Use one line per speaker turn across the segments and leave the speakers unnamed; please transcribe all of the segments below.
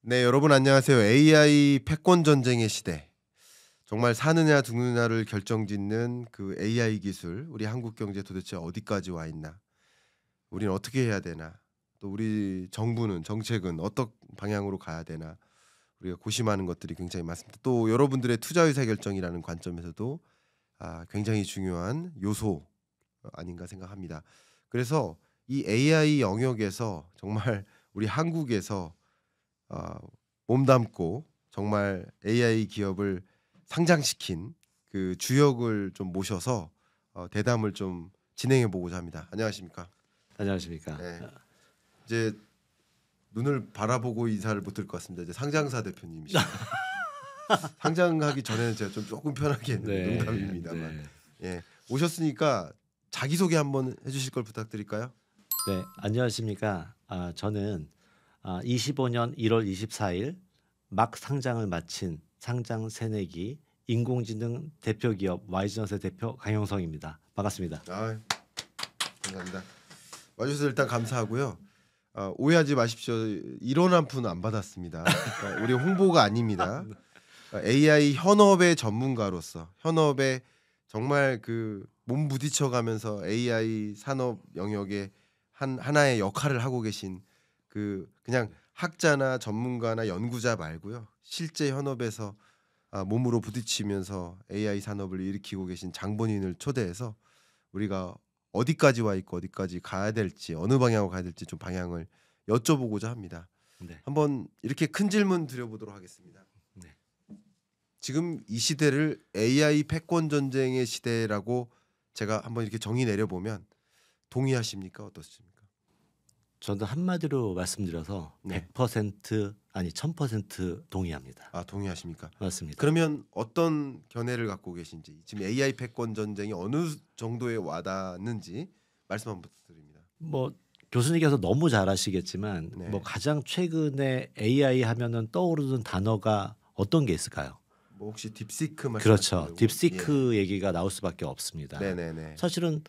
네, 여러분 안녕하세요. AI 패권 전쟁의 시대. 정말 사느냐 죽느냐를 결정짓는 그 AI 기술, 우리 한국 경제 도대체 어디까지 와 있나? 우리는 어떻게 해야 되나? 또 우리 정부는 정책은 어떤 방향으로 가야 되나? 우리가 고심하는 것들이 굉장히 많습니다. 또 여러분들의 투자 의사 결정이라는 관점에서도 굉장히 중요한 요소 아닌가 생각합니다. 그래서 이 AI 영역에서 정말 우리 한국에서 어, 몸담고 정말 AI 기업을 상장시킨 그 주역을 좀 모셔서 대담을 좀 진행해 보고자 합니다. 안녕하십니까?
안녕하십니까.
네. 이제 눈을 바라보고 인사를 못 드릴 것 같습니다. 이제 상장사 대표님이십니다. 상장하기 전에는 제가 좀 조금 편하게 했는데
네,
농담입니다만.
네.
예. 오셨으니까 자기 소개 한번 해주실 걸 부탁드릴까요?
네, 안녕하십니까. 저는 25년 1월 24일 막 상장을 마친 상장 새내기 인공지능 대표 기업 와이즈넛의 대표 강영성입니다. 반갑습니다.
감사합니다. 와주셔서 일단 감사하고요. 오해하지 마십시오. 이런 한 푼 안 받았습니다. 우리 홍보가 아닙니다. AI 현업의 전문가로서 현업에 정말 그 몸 부딪혀가면서 AI 산업 영역에 하나의 역할을 하고 계신 그 그냥 학자나 전문가나 연구자 말고요. 실제 현업에서 몸으로 부딪히면서 AI 산업을 일으키고 계신 장본인을 초대해서 우리가 어디까지 와 있고 어디까지 가야 될지 어느 방향으로 가야 될지 좀 방향을 여쭤보고자 합니다.
네.
한번 이렇게 큰 질문 드려보도록 하겠습니다.
네.
지금 이 시대를 AI 패권 전쟁의 시대라고 제가 한번 이렇게 정의 내려보면 동의하십니까? 어떻습니까?
저도 한마디로 말씀드려서
네.
100% 아니 1000% 동의합니다.
동의하십니까?
맞습니다.
그러면 어떤 견해를 갖고 계신지 지금 AI 패권 전쟁이 어느 정도에 와닿는지 말씀 한번 부탁드립니다.
뭐 교수님께서 너무 잘 아시겠지만
네.
뭐 가장 최근에 AI 하면은 떠오르는 단어가 어떤 게 있을까요?
뭐 혹시 딥시크 말씀하시는
그렇죠.
거고?
딥시크 얘기가 나올 수밖에 없습니다.
네네네.
사실은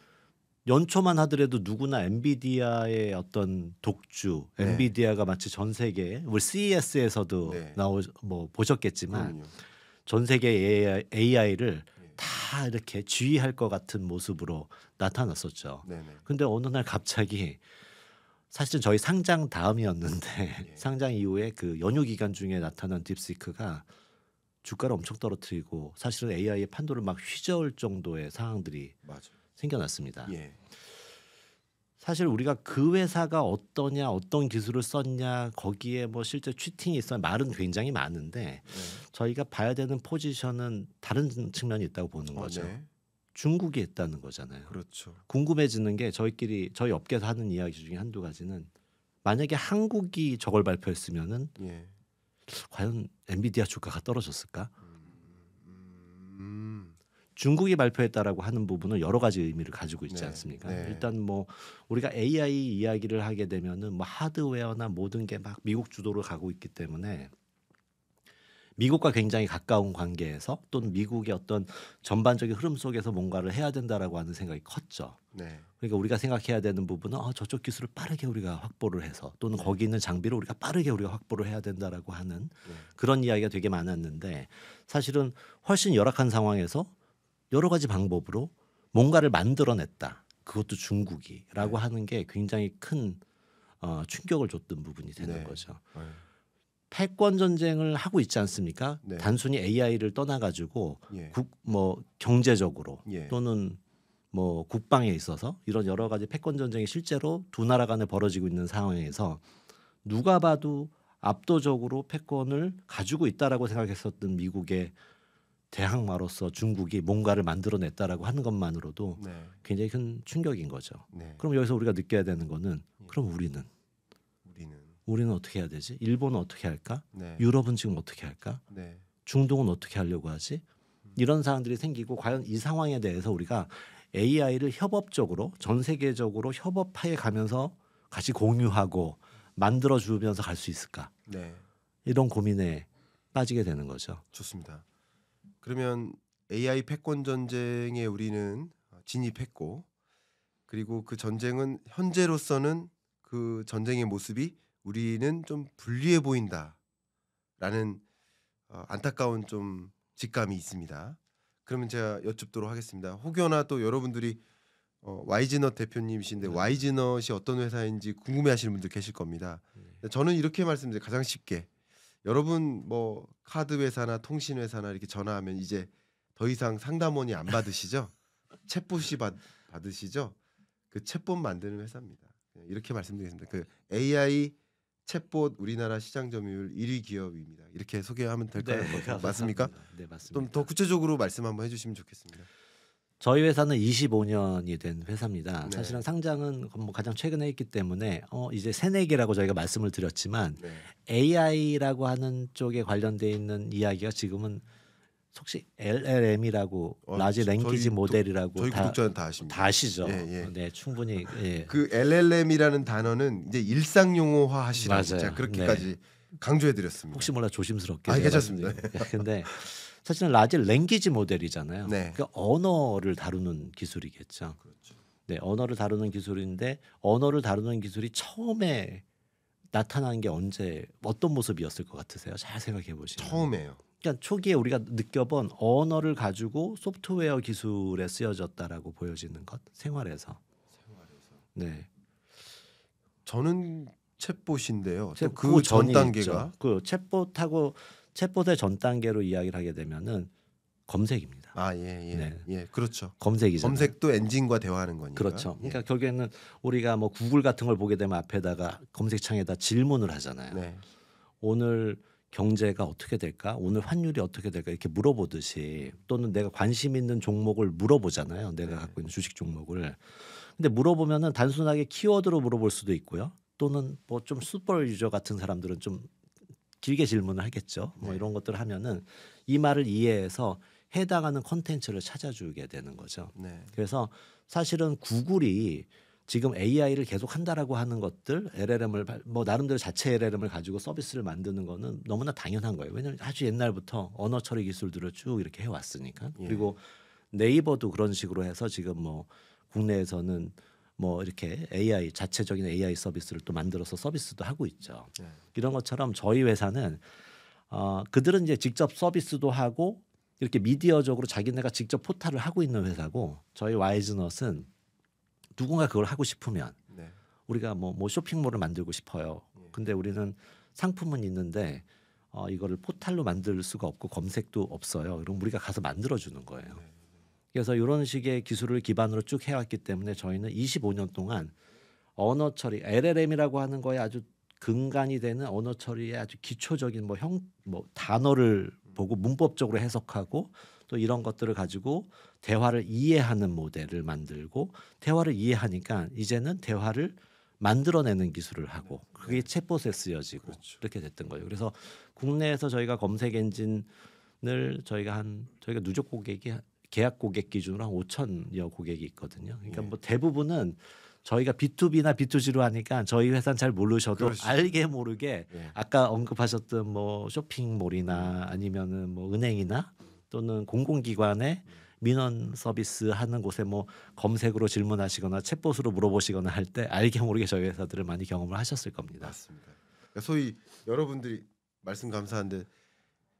연초만 하더라도 누구나 엔비디아의 어떤 독주,
네.
엔비디아가 마치 전 세계 우리 CES에서도
네.
뭐 보셨겠지만
그럼요.
전 세계 AI를
네.
다 이렇게 지휘할 것 같은 모습으로 나타났었죠.
네네.
근데 어느 날 갑자기 사실은 저희 상장 다음이었는데
예.
상장 이후에 그 연휴 기간 중에 나타난 딥시크가 주가를 엄청 떨어뜨리고 사실은 AI의 판도를 막 휘저을 정도의 상황들이
맞아요.
생겨났습니다.
예.
사실 우리가 그 회사가 어떠냐, 어떤 기술을 썼냐, 거기에 뭐 실제 취팅이 있어 말은 굉장히 많은데
네.
저희가 봐야 되는 포지션은 다른 측면이 있다고 보는 거죠.
네.
중국이 있다는 거잖아요.
그렇죠.
궁금해지는 게 저희 업계에서 하는 이야기 중에 한두 가지는 만약에 한국이 저걸 발표했으면은
예.
과연 엔비디아 주가가 떨어졌을까?
음.
중국이 발표했다라고 하는 부분은 여러 가지 의미를 가지고 있지
네,
않습니까?
네.
일단 뭐 우리가 AI 이야기를 하게 되면은 뭐 하드웨어나 모든 게 막 미국 주도로 가고 있기 때문에 미국과 굉장히 가까운 관계에서 또는 미국의 어떤 전반적인 흐름 속에서 뭔가를 해야 된다라고 하는 생각이 컸죠.
네.
그러니까 우리가 생각해야 되는 부분은 저쪽 기술을 빠르게 우리가 확보를 해서 또는 거기 있는 장비를 우리가 빠르게 우리가 확보를 해야 된다라고 하는 그런 이야기가 되게 많았는데 사실은 훨씬 열악한 상황에서 여러 가지 방법으로 뭔가를 만들어냈다. 그것도 중국이라고 하는 게 굉장히 큰 충격을 줬던 부분이 되는
네.
거죠.
네.
패권 전쟁을 하고 있지 않습니까?
네.
단순히 AI를 떠나가지고
예.
뭐 경제적으로
예.
또는 뭐 국방에 있어서 이런 여러 가지 패권 전쟁이 실제로 두 나라 간에 벌어지고 있는 상황에서 누가 봐도 압도적으로 패권을 가지고 있다라고 생각했었던 미국의 대항마로서 중국이 뭔가를 만들어냈다라고 하는 것만으로도
네.
굉장히 큰 충격인 거죠.
네.
그럼 여기서 우리가 느껴야 되는 거는 그럼 우리는 어떻게 해야 되지? 일본은 어떻게 할까?
네.
유럽은 지금 어떻게 할까?
네.
중동은 어떻게 하려고 하지? 이런 사항들이 생기고 과연 이 상황에 대해서 우리가 AI를 협업적으로 전 세계적으로 협업해 가면서 같이 공유하고 만들어 주면서 갈 수 있을까?
네.
이런 고민에 빠지게 되는 거죠.
좋습니다. 그러면 AI 패권 전쟁에 우리는 진입했고 그리고 그 전쟁은 현재로서는 그 전쟁의 모습이 우리는 좀 불리해 보인다. 라는 안타까운 좀 직감이 있습니다. 그러면 제가 여쭙도록 하겠습니다. 혹여나 또 여러분들이 와이즈넛 대표님이신데
네.
와이즈넛이 어떤 회사인지 궁금해하시는 분들 계실 겁니다. 저는 이렇게 말씀드려요. 가장 쉽게 여러분 뭐 카드 회사나 통신 회사나 이렇게 전화하면 이제 더 이상 상담원이 안 받으시죠? 챗봇이 받으시죠? 그 챗봇 만드는 회사입니다. 이렇게 말씀드리겠습니다. 그 AI 챗봇 우리나라 시장 점유율 1위 기업입니다. 이렇게 소개하면 될까요? 맞습니까?
네, 맞습니다.
좀 더 구체적으로 말씀 한번 해주시면 좋겠습니다.
저희 회사는 25년이 된 회사입니다.
네.
사실은 상장은 뭐 가장 최근에 했기 때문에 이제 새내기라고 저희가 말씀을 드렸지만
네.
AI라고 하는 쪽에 관련돼 있는 이야기가 지금은 혹시 LLM이라고 라지 랭귀지
저희
모델이라고
저희 구독자는 다 아십니다.
다 아시죠?
예.
네, 충분히. 예.
그 LLM이라는 단어는 이제 일상 용어화 하시라고
맞아요.
제가 그렇게까지 강조해드렸습니다.
혹시 몰라 조심스럽게.
괜찮습니다.
근데 사실은 라지 랭귀지 모델이잖아요.
네.
그러니까 언어를 다루는 기술이겠죠.
그렇죠.
네, 언어를 다루는 기술인데 언어를 다루는 기술이 처음에 나타난 게 언제 어떤 모습이었을 것 같으세요? 잘 생각해 보시면.
처음에요.
그러니까 초기에 우리가 느껴본 언어를 가지고 소프트웨어 기술에 쓰여졌다라고 보여지는 것 생활에서. 네.
저는 챗봇인데요. 또
그
그 전
전이
단계가
있죠. 그 챗봇의 전 단계로 이야기를 하게 되면은 검색입니다.
예, 그렇죠.
검색이잖아요.
검색도 엔진과 대화하는 거니까.
그렇죠.
예.
그러니까 결국에는 우리가 뭐 구글 같은 걸 보게 되면 앞에다가 검색창에다 질문을 하잖아요.
네.
오늘 경제가 어떻게 될까? 오늘 환율이 어떻게 될까? 이렇게 물어보듯이 또는 내가 관심 있는 종목을 물어보잖아요. 내가 갖고 있는 주식 종목을. 근데 물어보면은 단순하게 키워드로 물어볼 수도 있고요. 또는 뭐 좀 슈퍼 유저 같은 사람들은 좀 길게 질문을 하겠죠. 뭐 이런 것들을 하면은 이 말을 이해해서 해당하는 콘텐츠를 찾아주게 되는 거죠.
네.
그래서 사실은 구글이 지금 AI를 계속 한다라고 하는 것들 LLM을 뭐 나름대로 자체 LLM을 가지고 서비스를 만드는 거는 너무나 당연한 거예요. 왜냐하면 아주 옛날부터 언어 처리 기술들을 쭉 이렇게 해왔으니까.
예.
그리고 네이버도 그런 식으로 해서 지금 뭐 국내에서는 뭐 이렇게 AI 자체적인 AI 서비스를 또 만들어서 서비스도 하고 있죠.
네.
이런 것처럼 저희 회사는 그들은 이제 직접 서비스도 하고 이렇게 미디어적으로 자기네가 직접 포탈을 하고 있는 회사고 저희 와이즈넛은 누군가 그걸 하고 싶으면
네.
우리가 뭐 쇼핑몰을 만들고 싶어요. 근데 우리는 상품은 있는데 이거를 포탈로 만들 수가 없고 검색도 없어요. 그럼 우리가 가서 만들어 주는 거예요. 그래서 이런 식의 기술을 기반으로 쭉 해왔기 때문에 저희는 25년 동안 언어 처리 LLM이라고 하는 거에 아주 근간이 되는 언어 처리의 아주 기초적인 뭐 단어를 보고 문법적으로 해석하고 또 이런 것들을 가지고 대화를 이해하는 모델을 만들고 대화를 이해하니까 이제는 대화를 만들어내는 기술을 하고 그게 챗봇에 쓰여지고 그렇게 됐던 거예요. 그래서 국내에서 저희가 검색 엔진을 저희가 누적 고객이 계약 고객 기준으로 한 5천여 고객이 있거든요. 그러니까 뭐 대부분은 저희가 B2B나 B2G로 하니까 저희 회사는 잘 모르셔도
그러시죠.
알게 모르게
예.
아까 언급하셨던 뭐 쇼핑몰이나 아니면은 뭐 은행이나 또는 공공기관의 민원 서비스 하는 곳에 뭐 검색으로 질문하시거나 챗봇으로 물어보시거나 할 때 알게 모르게 저희 회사들을 많이 경험을 하셨을 겁니다.
맞습니다. 그러니까 소위 여러분들이 말씀 감사한데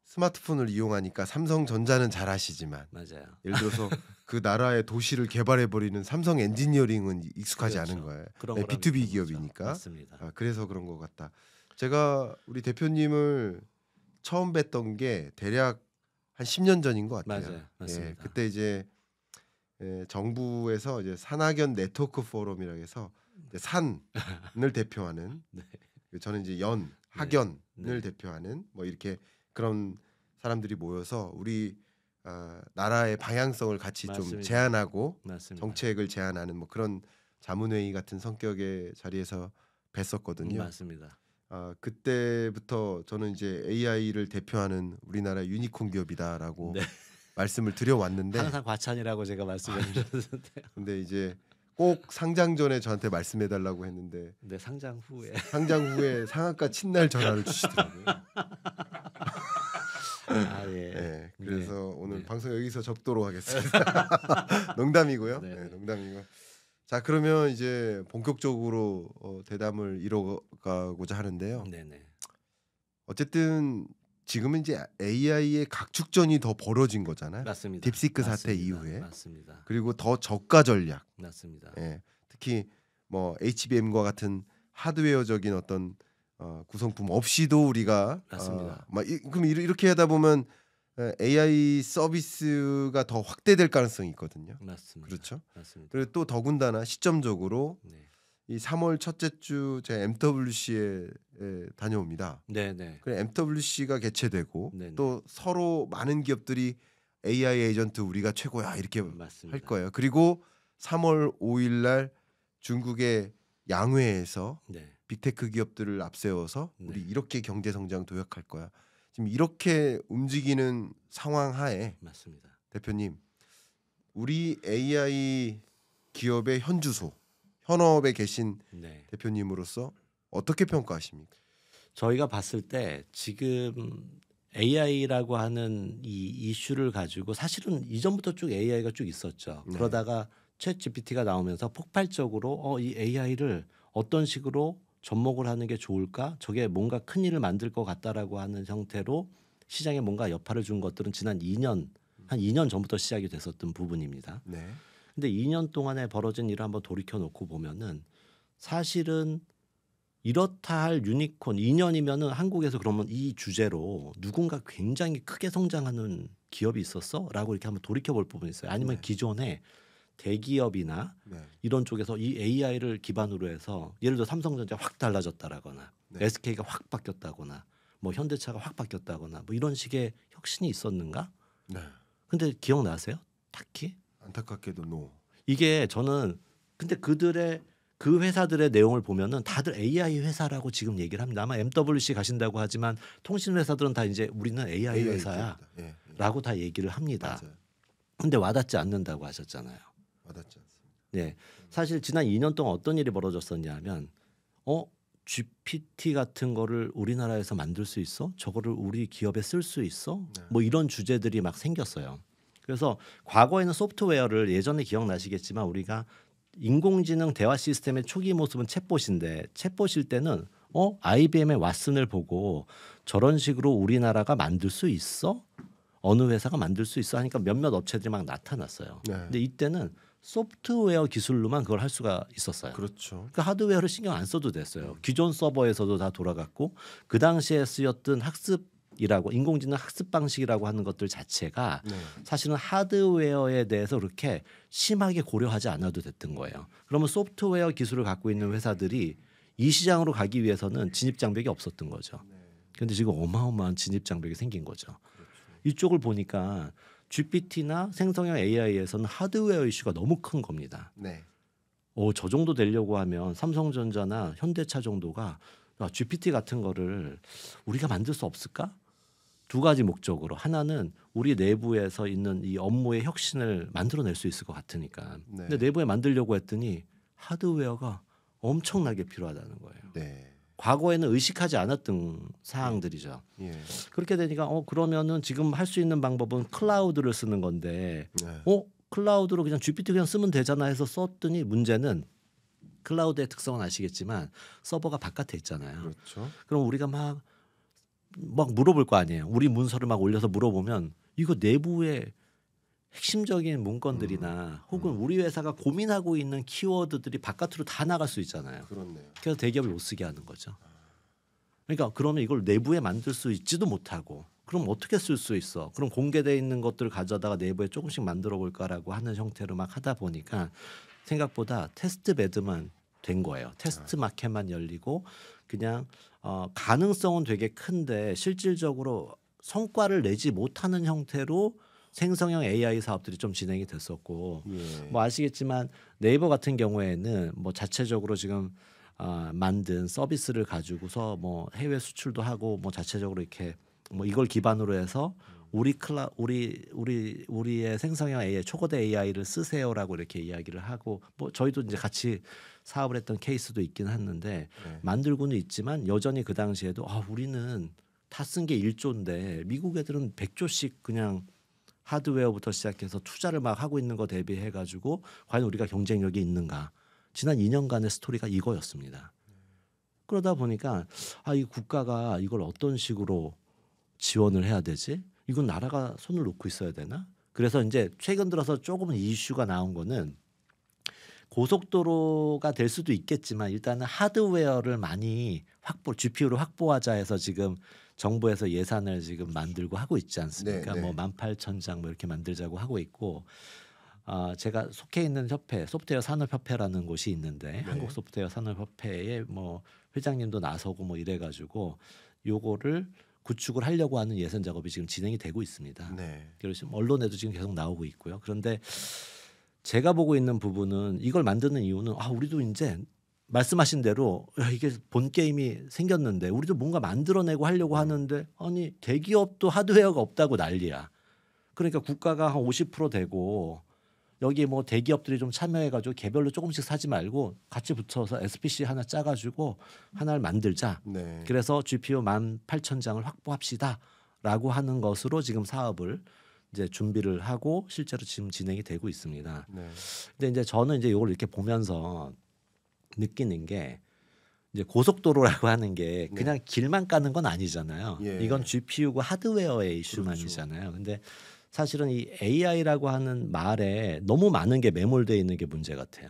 스마트폰을 이용하니까 삼성전자는 잘 아시지만
맞아요.
예를 들어서 그 나라의 도시를 개발해 버리는 삼성 엔지니어링은 익숙하지
그렇죠.
않은 거예요.
그런
네,
거랑
B2B
비슷한 거죠.
기업이니까.
맞습니다.
그래서 그런 것 같다. 제가 우리 대표님을 처음 뵀던 게 대략 한 10년 전인 것 같아요.
맞아요. 맞습니다.
그때 이제 정부에서 이제 산학연 네트워크 포럼이라고 해서 이제 산을 대표하는
네.
저는 이제 학연을
네.
대표하는 뭐 이렇게 그런 사람들이 모여서 우리 나라의 방향성을 같이 좀
맞습니다.
제안하고
맞습니다.
정책을 제안하는 뭐 그런 자문회의 같은 성격의 자리에서 뵀었거든요.
맞습니다.
그때부터 저는 이제 AI를 대표하는 우리나라 유니콘 기업이다라고
네.
말씀을 드려왔는데
항상 과찬이라고 제가 말씀을 드렸는데
근데 이제 꼭 상장 전에 저한테 말씀해달라고 했는데
네, 상장 후에
상장 후에 상한가 친날 전화를 주시더라고요.
예.
그래서 오늘
네.
방송 여기서 접도록 하겠습니다. 농담이고요.
네.
농담이고. 자 그러면 이제 본격적으로 대담을 이뤄가고자 하는데요.
네네.
어쨌든 지금은 이제 AI의 각축전이 더 벌어진 거잖아요.
맞습니다.
딥시크 사태
맞습니다.
이후에.
맞습니다.
그리고 더 저가 전략.
맞습니다.
예. 특히 뭐 HBM과 같은 하드웨어적인 어떤 구성품 없이도 우리가
맞습니다.
그럼 이렇게 하다 보면 AI 서비스가 더 확대될 가능성이 있거든요.
맞습니다.
그렇죠.
맞습니다.
그리고 또 더군다나 시점적으로
네.
이 3월 첫째 주 제가 MWC에 다녀옵니다.
네.
그래 MWC가 개최되고
네네.
또 서로 많은 기업들이 AI 에이전트 우리가 최고야 이렇게
맞습니다.
할 거예요. 그리고 3월 5일 날 중국의 양회에서
네.
빅테크 기업들을 앞세워서 우리
네.
이렇게 경제 성장 도약할 거야. 지금 이렇게 움직이는 상황 하에
맞습니다.
대표님, 우리 AI 기업의 현주소, 현업에 계신
네.
대표님으로서 어떻게 평가하십니까?
저희가 봤을 때 지금 AI라고 하는 이 이슈를 가지고 사실은 이전부터 쭉 AI가 쭉 있었죠.
네.
그러다가 챗 GPT가 나오면서 폭발적으로 이 AI를 어떤 식으로 접목을 하는 게 좋을까? 저게 뭔가 큰 일을 만들 것 같다라고 하는 형태로 시장에 뭔가 여파를 준 것들은 지난 2년 한 2년 전부터 시작이 됐었던 부분입니다.
네.
근데 2년 동안에 벌어진 일을 한번 돌이켜 놓고 보면은 사실은 이렇다 할 유니콘 2년이면은 한국에서 그러면 이 주제로 누군가 굉장히 크게 성장하는 기업이 있었어?라고 이렇게 한번 돌이켜 볼 부분이 있어요. 아니면
네.
기존에 대기업이나
네.
이런 쪽에서 이 AI를 기반으로 해서 예를 들어 삼성전자 확 달라졌다라거나
네.
SK가 확 바뀌었다거나 뭐 현대차가 확 바뀌었다거나 뭐 이런 식의 혁신이 있었는가?
네.
근데 기억나세요? 딱히?
안타깝게도 노.
이게 저는 근데 그 회사들의 내용을 보면은 다들 AI 회사라고 지금 얘기를 합니다. 아마 MWC 가신다고 하지만 통신 회사들은 다 이제 우리는 AI 회사야라고
기업이다. 예.
다 얘기를 합니다.
맞아요.
근데 와닿지 않는다고 하셨잖아요.
와닿지 않습니다.
네. 사실 지난 2년 동안 어떤 일이 벌어졌었냐면 GPT 같은 거를 우리나라에서 만들 수 있어? 저거를 우리 기업에 쓸 수 있어?
네.
뭐 이런 주제들이 막 생겼어요. 그래서 과거에는 소프트웨어를 예전에 기억나시겠지만 우리가 인공지능 대화 시스템의 초기 모습은 챗봇인데 챗봇일 때는 IBM의 왓슨을 보고 저런 식으로 우리나라가 만들 수 있어? 어느 회사가 만들 수 있어? 하니까 몇몇 업체들이 막 나타났어요.
네.
근데 이때는 소프트웨어 기술로만 그걸 할 수가 있었어요.
그렇죠.
그 하드웨어를 신경 안 써도 됐어요. 기존 서버에서도 다 돌아갔고 그 당시에 쓰였던 학습이라고 인공지능 학습 방식이라고 하는 것들 자체가
네.
사실은 하드웨어에 대해서 그렇게 심하게 고려하지 않아도 됐던 거예요. 그러면 소프트웨어 기술을 갖고 있는 회사들이 이 시장으로 가기 위해서는 진입 장벽이 없었던 거죠. 그런데 지금 어마어마한 진입 장벽이 생긴 거죠. 이쪽을 보니까 GPT나 생성형 AI에서는 하드웨어 이슈가 너무 큰 겁니다.
네.
저 정도 되려고 하면 삼성전자나 현대차 정도가 GPT 같은 거를 우리가 만들 수 없을까? 두 가지 목적으로 하나는 우리 내부에서 있는 이 업무의 혁신을 만들어낼 수 있을 것 같으니까.
네.
근데 내부에 만들려고 했더니 하드웨어가 엄청나게 필요하다는 거예요.
네.
과거에는 의식하지 않았던 사항들이죠.
예.
그렇게 되니까 그러면은 지금 할 수 있는 방법은 클라우드를 쓰는 건데
네.
클라우드로 그냥 GPT 그냥 쓰면 되잖아 해서 썼더니 문제는 클라우드의 특성은 아시겠지만 서버가 바깥에 있잖아요.
그렇죠.
그럼 우리가 막 물어볼 거 아니에요. 우리 문서를 막 올려서 물어보면 이거 내부의 핵심적인 문건들이나 혹은 우리 회사가 고민하고 있는 키워드들이 바깥으로 다 나갈 수 있잖아요.
그렇네요.
그래서 대기업을 못 쓰게 하는 거죠. 그러니까 그러면 이걸 내부에 만들 수 있지도 못하고 그럼 어떻게 쓸 수 있어? 그럼 공개되어 있는 것들을 가져다가 내부에 조금씩 만들어 볼까라고 하는 형태로 막 하다 보니까 생각보다 테스트 베드만 된 거예요. 테스트 마켓만 열리고 그냥 가능성은 되게 큰데 실질적으로 성과를 내지 못하는 형태로 생성형 AI 사업들이 좀 진행이 됐었고
예.
뭐 아시겠지만 네이버 같은 경우에는 뭐 자체적으로 지금 만든 서비스를 가지고서 뭐 해외 수출도 하고 뭐 자체적으로 이렇게 뭐 이걸 기반으로 해서 우리의 생성형 AI 초거대 AI를 쓰세요라고 이렇게 이야기를 하고 뭐 저희도 이제 같이 사업을 했던 케이스도 있긴 했는데
네.
만들고는 있지만 여전히 그 당시에도 우리는 다 쓴 게 1조인데 미국 애들은 100조씩 그냥 하드웨어부터 시작해서 투자를 막 하고 있는 거 대비해 가지고 과연 우리가 경쟁력이 있는가? 지난 2년간의 스토리가 이거였습니다. 그러다 보니까 이 국가가 이걸 어떤 식으로 지원을 해야 되지? 이건 나라가 손을 놓고 있어야 되나? 그래서 이제 최근 들어서 조금은 이슈가 나온 거는 고속도로가 될 수도 있겠지만 일단은 하드웨어를 많이 GPU를 확보하자 해서 지금 정부에서 예산을 지금 만들고 하고 있지 않습니까?
네, 네.
뭐 18,000장 뭐 이렇게 만들자고 하고 있고 제가 속해 있는 협회 소프트웨어 산업협회라는 곳이 있는데
네.
한국 소프트웨어 산업협회에 뭐 회장님도 나서고 뭐 이래가지고 요거를 구축을 하려고 하는 예산 작업이 지금 진행이 되고 있습니다.
네.
그래서 언론에도 지금 계속 나오고 있고요. 그런데 제가 보고 있는 부분은 이걸 만드는 이유는 우리도 이제 말씀하신 대로 이게 본 게임이 생겼는데 우리도 뭔가 만들어내고 하려고 하는데 아니 대기업도 하드웨어가 없다고 난리야. 그러니까 국가가 한 50% 되고 여기 뭐 대기업들이 좀 참여해가지고 개별로 조금씩 사지 말고 같이 붙여서 SPC 하나 짜가지고 하나를 만들자.
네.
그래서 GPU 18,000장을 확보합시다라고 하는 것으로 지금 사업을 이제 준비를 하고 실제로 지금 진행이 되고 있습니다.
네.
근데 이제 저는 이제 이걸 이렇게 보면서 느끼는 게 이제 고속도로라고 하는 게 그냥 길만 까는 건 아니잖아요.
예.
이건 GPU고 하드웨어의 이슈만이잖아요. 근데 사실은 이 AI라고 하는 말에 너무 많은 게 매몰되어 있는 게 문제 같아요.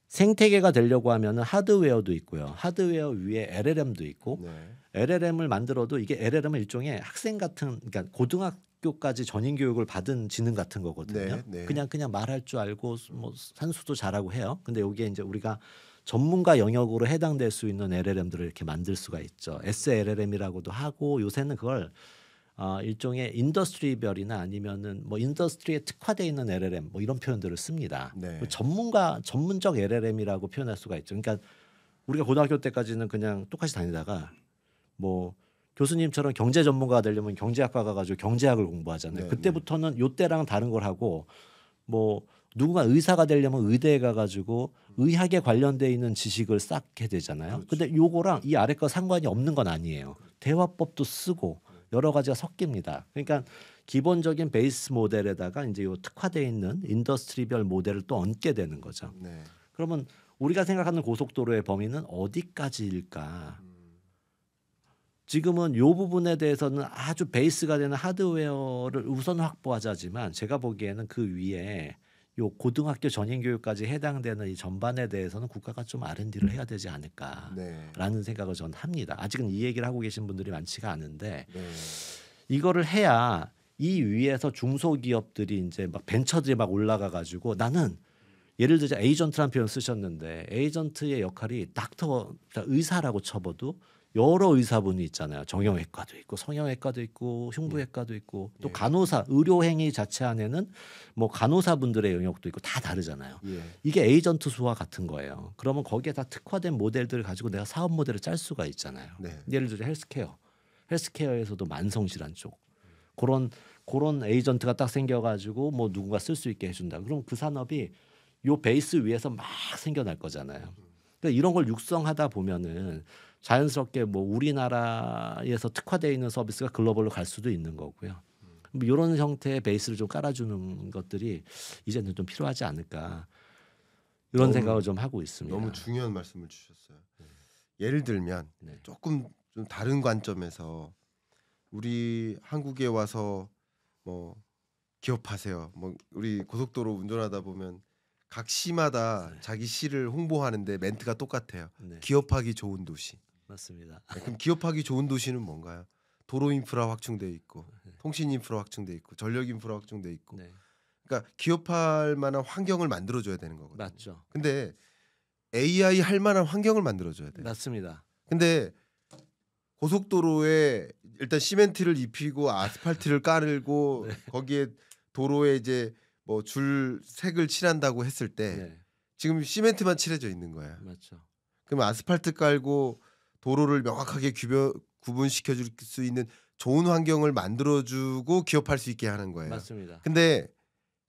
생태계가 되려고 하면은 하드웨어도 있고요. 하드웨어 위에 LLM도 있고
네.
LLM을 만들어도 이게 LLM은 일종의 학생 같은 그러니까 고등학교까지 전인 교육을 받은 지능 같은 거거든요.
네, 네.
그냥 말할 줄 알고 뭐 산수도 잘하고 해요. 근데 여기에 이제 우리가 전문가 영역으로 해당될 수 있는 LLM들을 이렇게 만들 수가 있죠. SLLM이라고도 하고 요새는 그걸 일종의 인더스트리별이나 아니면은 뭐 인더스트리에 특화되어 있는 LLM 뭐 이런 표현들을 씁니다.
네.
전문적 LLM이라고 표현할 수가 있죠. 그러니까 우리가 고등학교 때까지는 그냥 똑같이 다니다가 뭐 교수님처럼 경제 전문가가 되려면 경제학과 가가지고 경제학을 공부하잖아요.
네,
그때부터는 요때랑 다른 걸 하고 뭐 누군가 의사가 되려면 의대에 가가지고 의학에 관련돼 있는 지식을 쌓게 되잖아요.
그렇죠.
근데 요거랑 이 아래 거 상관이 없는 건 아니에요. 대화법도 쓰고 여러 가지가 섞입니다. 그러니까 기본적인 베이스 모델에다가 이제 요 특화되어 있는 인더스트리별 모델을 또 얹게 되는 거죠.
네.
그러면 우리가 생각하는 고속도로의 범위는 어디까지일까? 지금은 요 부분에 대해서는 아주 베이스가 되는 하드웨어를 우선 확보하자지만 제가 보기에는 그 위에 요 고등학교 전인 교육까지 해당되는 이 전반에 대해서는 국가가 좀 R&D를 해야 되지 않을까라는
네.
생각을 저는 합니다. 아직은 이 얘기를 하고 계신 분들이 많지가 않은데
네.
이거를 해야 이 위에서 중소기업들이 이제 막 벤처들이 막 올라가 가지고 나는 예를 들자 에이전트라는 표현 쓰셨는데 에이전트의 역할이 의사라고 쳐봐도 여러 의사분이 있잖아요. 정형외과도 있고 성형외과도 있고 흉부외과도 있고 또
예.
간호사 의료행위 자체 안에는 뭐 간호사분들의 영역도 있고 다 다르잖아요.
예.
이게 에이전트 수와 같은 거예요. 그러면 거기에 다 특화된 모델들을 가지고 내가 사업 모델을 짤 수가 있잖아요.
네.
예를 들어 헬스케어에서도 만성질환 쪽 그런 에이전트가 딱 생겨가지고 뭐 누군가 쓸 수 있게 해준다. 그럼 그 산업이 요 베이스 위에서 막 생겨날 거잖아요. 그러니까 이런 걸 육성하다 보면은 자연스럽게 뭐 우리나라에서 특화되어 있는 서비스가 글로벌로 갈 수도 있는 거고요. 뭐 이런 형태의 베이스를 좀 깔아주는 것들이 이제는 좀 필요하지 않을까 이런 생각을 좀 하고 있습니다.
너무 중요한 말씀을 주셨어요. 예를 들면
네.
조금 좀 다른 관점에서 우리 한국에 와서 뭐 기업하세요. 뭐 우리 고속도로 운전하다 보면 각 시마다 자기 시를 홍보하는데 멘트가 똑같아요.
네,
기업하기 좋은 도시.
맞습니다.
그럼 기업하기 좋은 도시는 뭔가요? 도로 인프라 확충돼 있고, 통신 인프라 확충돼 있고, 전력 인프라 확충돼 있고.
네,
그러니까 기업할 만한 환경을 만들어줘야 되는 거거든요.
맞죠.
근데 AI 할 만한 환경을 만들어줘야 돼요.
맞습니다.
근데 고속도로에 일단 시멘트를 입히고 아스팔트를 깔고 거기에 도로에 이제 뭐 줄 색을 칠한다고 했을 때
네,
지금 시멘트만 칠해져 있는 거야.
맞죠.
그럼 아스팔트 깔고 도로를 명확하게 구분시켜 줄 수 있는 좋은 환경을 만들어주고 기업할 수 있게 하는 거예요.
맞습니다.
근데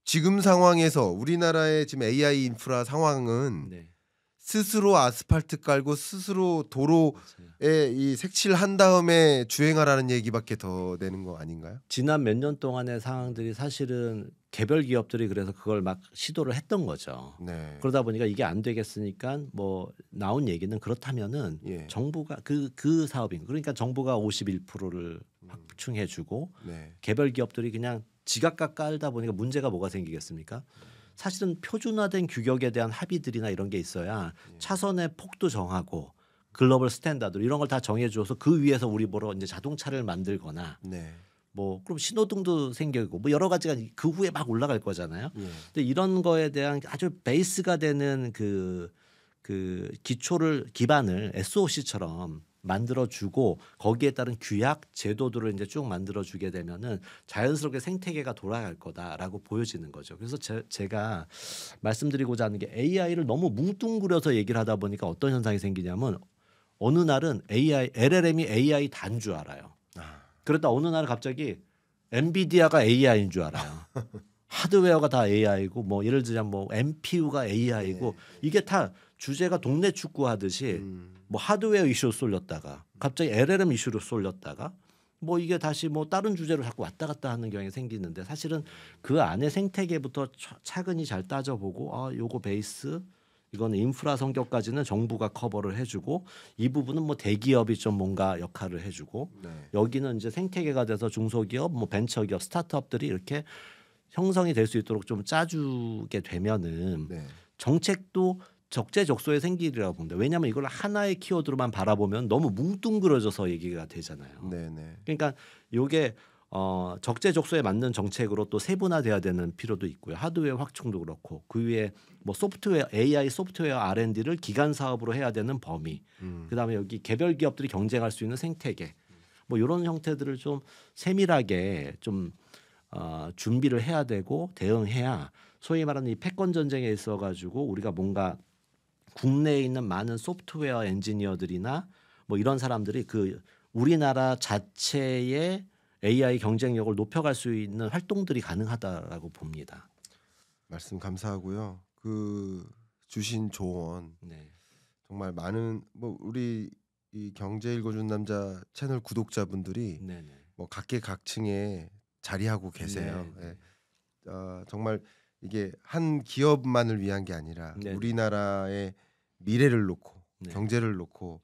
지금 상황에서 우리나라의 지금 AI 인프라 상황은
네,
스스로 아스팔트 깔고 스스로 도로에
맞아요.
이 색칠한 다음에 주행하라는 얘기밖에 더 되는 거 아닌가요?
지난 몇 년 동안의 상황들이 사실은 개별 기업들이 그래서 그걸 막 시도를 했던 거죠.
네.
그러다 보니까 이게 안 되겠으니까 뭐 나온 얘기는 그렇다면은
예.
정부가 그 사업인 그러니까 정부가 51%를 확충해주고
네.
개별 기업들이 그냥 지각각 깔다 보니까 문제가 뭐가 생기겠습니까? 사실은 표준화된 규격에 대한 합의들이나 이런 게 있어야 차선의 폭도 정하고 글로벌 스탠다드 이런 걸 다 정해줘서 그 위에서 우리 뭐로 이제 자동차를 만들거나
네.
뭐 그럼 신호등도 생기고 뭐 여러 가지가 그 후에 막 올라갈 거잖아요.
예.
근데 이런 거에 대한 아주 베이스가 되는 기반을 SOC처럼 만들어주고 거기에 따른 규약 제도들을 이제 쭉 만들어주게 되면은 자연스럽게 생태계가 돌아갈 거다라고 보여지는 거죠. 그래서 제가 말씀드리고자 하는 게 AI를 너무 뭉뚱그려서 얘기를 하다 보니까 어떤 현상이 생기냐면 어느 날은 LLM이 AI 단 줄 알아요.
아.
그러다 어느 날은 갑자기 엔비디아가 AI인 줄 알아요. 하드웨어가 다 AI고 뭐 예를 들자면 뭐 MPU가 AI고 이게 다 주제가 동네 축구 하듯이 뭐 하드웨어 이슈로 쏠렸다가 갑자기 LLM 이슈로 쏠렸다가 뭐 이게 다시 뭐 다른 주제로 자꾸 왔다 갔다 하는 경향이 생기는데 사실은 그 안에 생태계부터 차근히 잘 따져보고 아 요거 베이스 이거는 인프라 성격까지는 정부가 커버를 해주고 이 부분은 뭐 대기업이 좀 뭔가 역할을 해주고
네.
여기는 이제 생태계가 돼서 중소기업, 뭐 벤처기업, 스타트업들이 이렇게 형성이 될 수 있도록 좀 짜주게 되면은
네.
정책도 적재적소에 생기리라고 봅니다. 왜냐하면 이걸 하나의 키워드로만 바라보면 너무 뭉뚱그려져서 얘기가 되잖아요.
네. 네.
그러니까 이게 적재적소에 맞는 정책으로 또 세분화돼야 되는 필요도 있고요. 하드웨어 확충도 그렇고 그 위에 뭐 소프트웨어 AI 소프트웨어 R&D를 기간 사업으로 해야 되는 범위, 그다음에 여기 개별 기업들이 경쟁할 수 있는 생태계, 뭐 이런 형태들을 좀 세밀하게 좀 준비를 해야 되고 대응해야 소위 말하는 이 패권 전쟁에 있어 가지고 우리가 뭔가 국내에 있는 많은 소프트웨어 엔지니어들이나 뭐 이런 사람들이 그 우리나라 자체의 AI 경쟁력을 높여갈 수 있는 활동들이 가능하다라고 봅니다.
말씀 감사하고요. 그 주신 조언
네,
정말 많은 뭐 우리 이 경제 읽어준 남자 채널 구독자분들이
네, 네,
뭐 각계각층에 자리하고 계세요.
네,
정말 이게 한 기업만을 위한 게 아니라
네, 네.
우리나라의 미래를 놓고
네.
경제를 놓고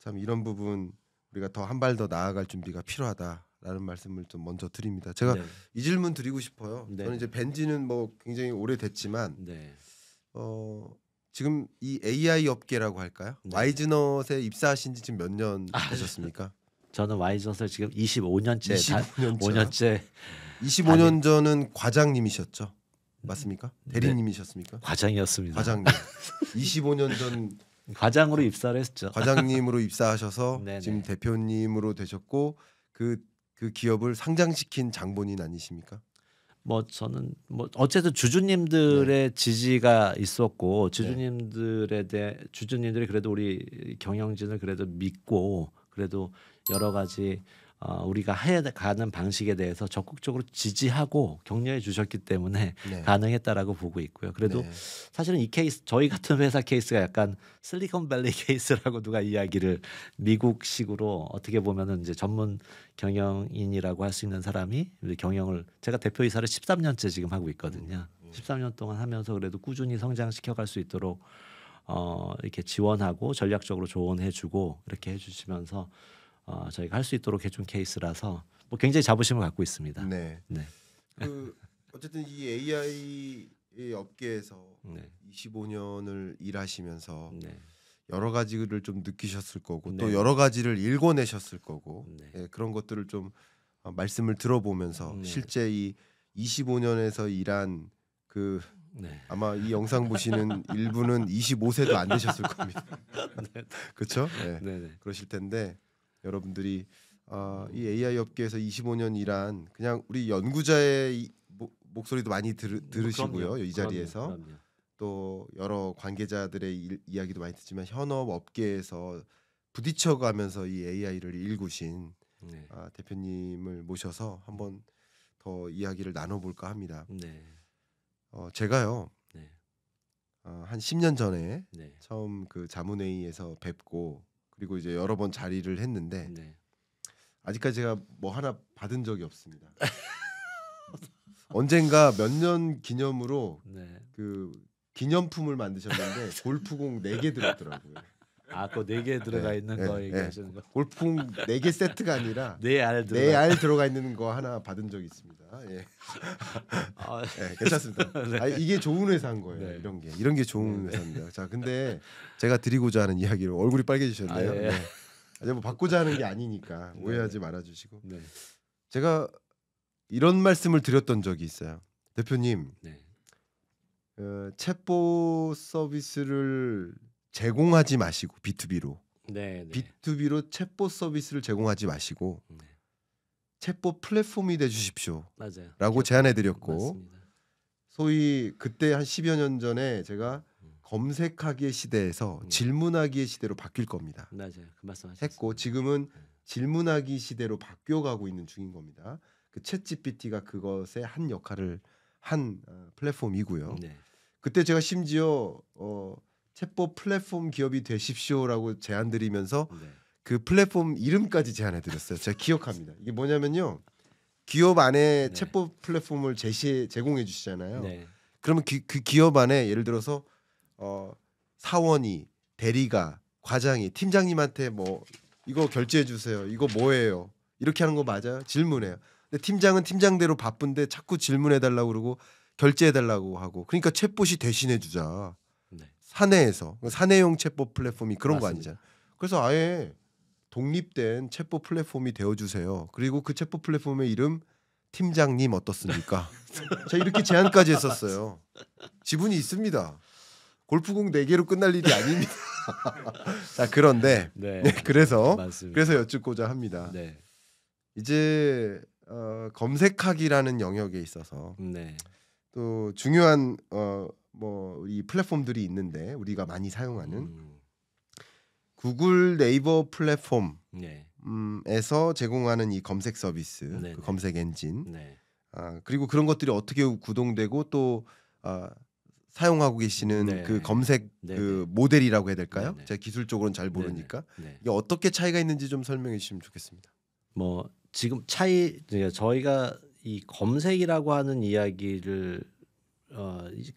참 이런 부분 우리가 더 한 발 더 나아갈 준비가 필요하다라는 말씀을 좀 먼저 드립니다. 제가
네,
이 질문 드리고 싶어요.
네,
저는 이제 벤지는 뭐 굉장히 오래됐지만
네,
지금 이 AI 업계라고 할까요?
네.
와이즈넛에 입사하신 지 지금 몇 년 되셨습니까?
저는 와이젓을 지금 25년째
25년 전.
5년째
25년 전은 과장님이셨죠? 맞습니까? 대리님이셨습니까?
과장이었습니다.
과장님. 25년 전
과장으로 입사를 했죠.
과장님으로 입사하셔서
네네.
지금 대표님으로 되셨고 그 기업을 상장시킨 장본인 아니십니까?
뭐 저는 뭐 어쨌든 주주님들의 지지가 있었고 주주님들이 그래도 우리 경영진을 그래도 믿고 그래도 여러 가지 우리가 해가는 방식에 대해서 적극적으로 지지하고 격려해 주셨기 때문에
네.
가능했다라고 보고 있고요. 그래도
네.
사실은 이 케이스 저희 같은 회사 케이스가 약간 실리콘밸리 케이스라고 누가 이야기를 미국식으로 어떻게 보면은 이제 전문 경영인이라고 할 수 있는 사람이 경영을 제가 대표이사를 13년째 지금 하고 있거든요. 13년 동안 하면서 그래도 꾸준히 성장시켜 갈 수 있도록 이렇게 지원하고 전략적으로 조언해주고 이렇게 해주시면서 저희가 할 수 있도록 해준 케이스라서 뭐 굉장히 자부심을 갖고 있습니다.
네.
네.
그 어쨌든 이 AI 업계에서
네.
25년을 일하시면서
네.
여러 가지를 좀 느끼셨을 거고 또
네.
여러 가지를 읽어내셨을 거고
네.
예, 그런 것들을 좀 말씀을 들어보면서
네.
실제 이 25년에서 일한 그
네.
아마 이 영상 보시는 일부는 25세도 안 되셨을 겁니다. 그렇죠? 네.
네. 네.
그러실 텐데 여러분들이 이 AI 업계에서 25년 일한 그냥 우리 연구자의 목소리도 많이 들으시고요.
그럼요.
이 자리에서
그럼요.
또 여러 관계자들의 이야기도 많이 듣지만 현업 업계에서 부딪혀가면서 이 AI를 일구신
네.
대표님을 모셔서 한번 더 이야기를 나눠볼까 합니다.
네.
제가요
네.
한 10년 전에
네.
처음 그 자문회의에서 뵙고 그리고 이제 여러 번 자리를 했는데
네.
아직까지 제가 뭐 하나 받은 적이 없습니다. 언젠가 몇 년 기념으로
네.
그 기념품을 만드셨는데 골프공 4개 들었더라고요.
그 4개 들어가
네,
있는
네,
거
네.
얘기하시는 거.
골프공 4개 세트가 아니라
네 알 들어가.
4알 들어가 있는 거 하나 받은 적이 있습니다. 예.
아,
네, 괜찮습니다.
네.
이게 좋은 회사인 거예요.
네.
이런 게 좋은 회사입니다. 자, 근데 제가 드리고자 하는 이야기로 얼굴이 빨개지셨네요.
아, 예.
네. 이제 뭐 받고자 하는 게 아니니까 오해하지 말아주시고
네.
제가 이런 말씀을 드렸던 적이 있어요. 대표님,
네.
챗봇 서비스를 제공하지 마시고 B2B로
네. 네.
B2B로 챗봇 서비스를 제공하지 마시고
네.
챗봇 플랫폼이 돼 주십시오라고
맞아요.
제안해 드렸고
맞습니다.
소위 그때 한 10여 년 전에 제가 검색하기의 시대에서 질문하기의 시대로 바뀔 겁니다.
맞아요. 그 말씀하셨어요.
했고 지금은 질문하기 시대로 바뀌어가고 있는 중인 겁니다. 그 챗GPT가 그것의 한 역할을 한 플랫폼이고요.
네.
그때 제가 심지어 챗봇 플랫폼 기업이 되십시오라고 제안드리면서
네.
그 플랫폼 이름까지 제안해드렸어요. 제가 기억합니다. 이게 뭐냐면요, 기업 안에
네.
챗봇 플랫폼을 제공해 주시잖아요.
네.
그러면 그 기업 안에 예를 들어서 사원이, 대리가, 과장이 팀장님한테 뭐 이거 결제해 주세요. 이거 뭐예요? 이렇게 하는 거 맞아요? 질문해요. 근데 팀장은 팀장대로 바쁜데 자꾸 질문해 달라고 그러고 결제해 달라고 하고, 그러니까 챗봇이 대신해 주자.
네.
사내에서 사내용 챗봇 플랫폼이 그런 거
맞습니다.
아니잖아요. 그래서 아예 독립된 챗봇 플랫폼이 되어 주세요. 그리고 그 챗봇 플랫폼의 이름 팀장님 어떻습니까? 자, 이렇게 제안까지 했었어요. 지분이 있습니다. 골프공 4개로 끝날 일이 아닙니다. 자, 그런데
네.
그래서
맞습니다.
여쭙고자 합니다.
네.
이제 검색하기라는 영역에 있어서
네.
또 중요한 뭐 이 플랫폼들이 있는데 우리가 많이 사용하는 구글 네이버 플랫폼
네.
에서 제공하는 이 검색 서비스,
네네.
그 검색 엔진,
네.
그리고 그런 것들이 어떻게 구동되고 또 사용하고 계시는
네.
그 검색
네네.
그 모델이라고 해야 될까요?
네네.
제가 기술적으로는 잘 모르니까
네.
이게 어떻게 차이가 있는지 좀 설명해 주시면 좋겠습니다.
뭐 지금 저희가 이 검색이라고 하는 이야기를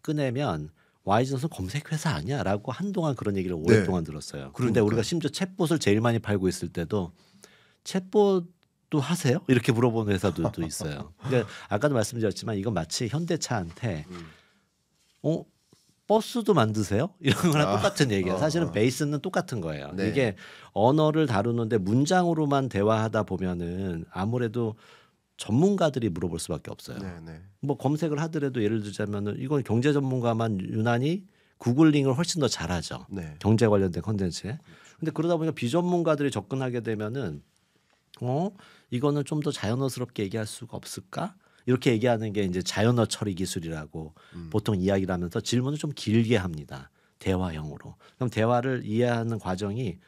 꺼내면 와이즈는 검색 회사 아니야라고 한동안 그런 얘기를 오랫동안 들었어요. 근데
그러니까요.
우리가 심지어 챗봇을 제일 많이 팔고 있을 때도 챗봇도 하세요? 이렇게 물어보는 회사들도 있어요. 그러니까 아까도 말씀드렸지만 이건 마치 현대차한테 버스도 만드세요? 이런 거랑 똑같은 얘기예요. 사실은 베이스는 똑같은 거예요.
네.
이게 언어를 다루는데 문장으로만 대화하다 보면은 아무래도 전문가들이 물어볼 수밖에 없어요.
네.
뭐 검색을 하더라도 예를 들자면은 이건 경제 전문가만 유난히 구글링을 훨씬 더 잘하죠.
네.
경제 관련된 컨텐츠에. 근데 그러다 보니까 비전문가들이 접근하게 되면은 이거는 좀 더 자연어스럽게 얘기할 수가 없을까? 이렇게 얘기하는 게 이제 자연어 처리 기술이라고 보통 이야기를 하면서 질문을 좀 길게 합니다. 대화형으로. 그럼 대화를 이해하는 과정이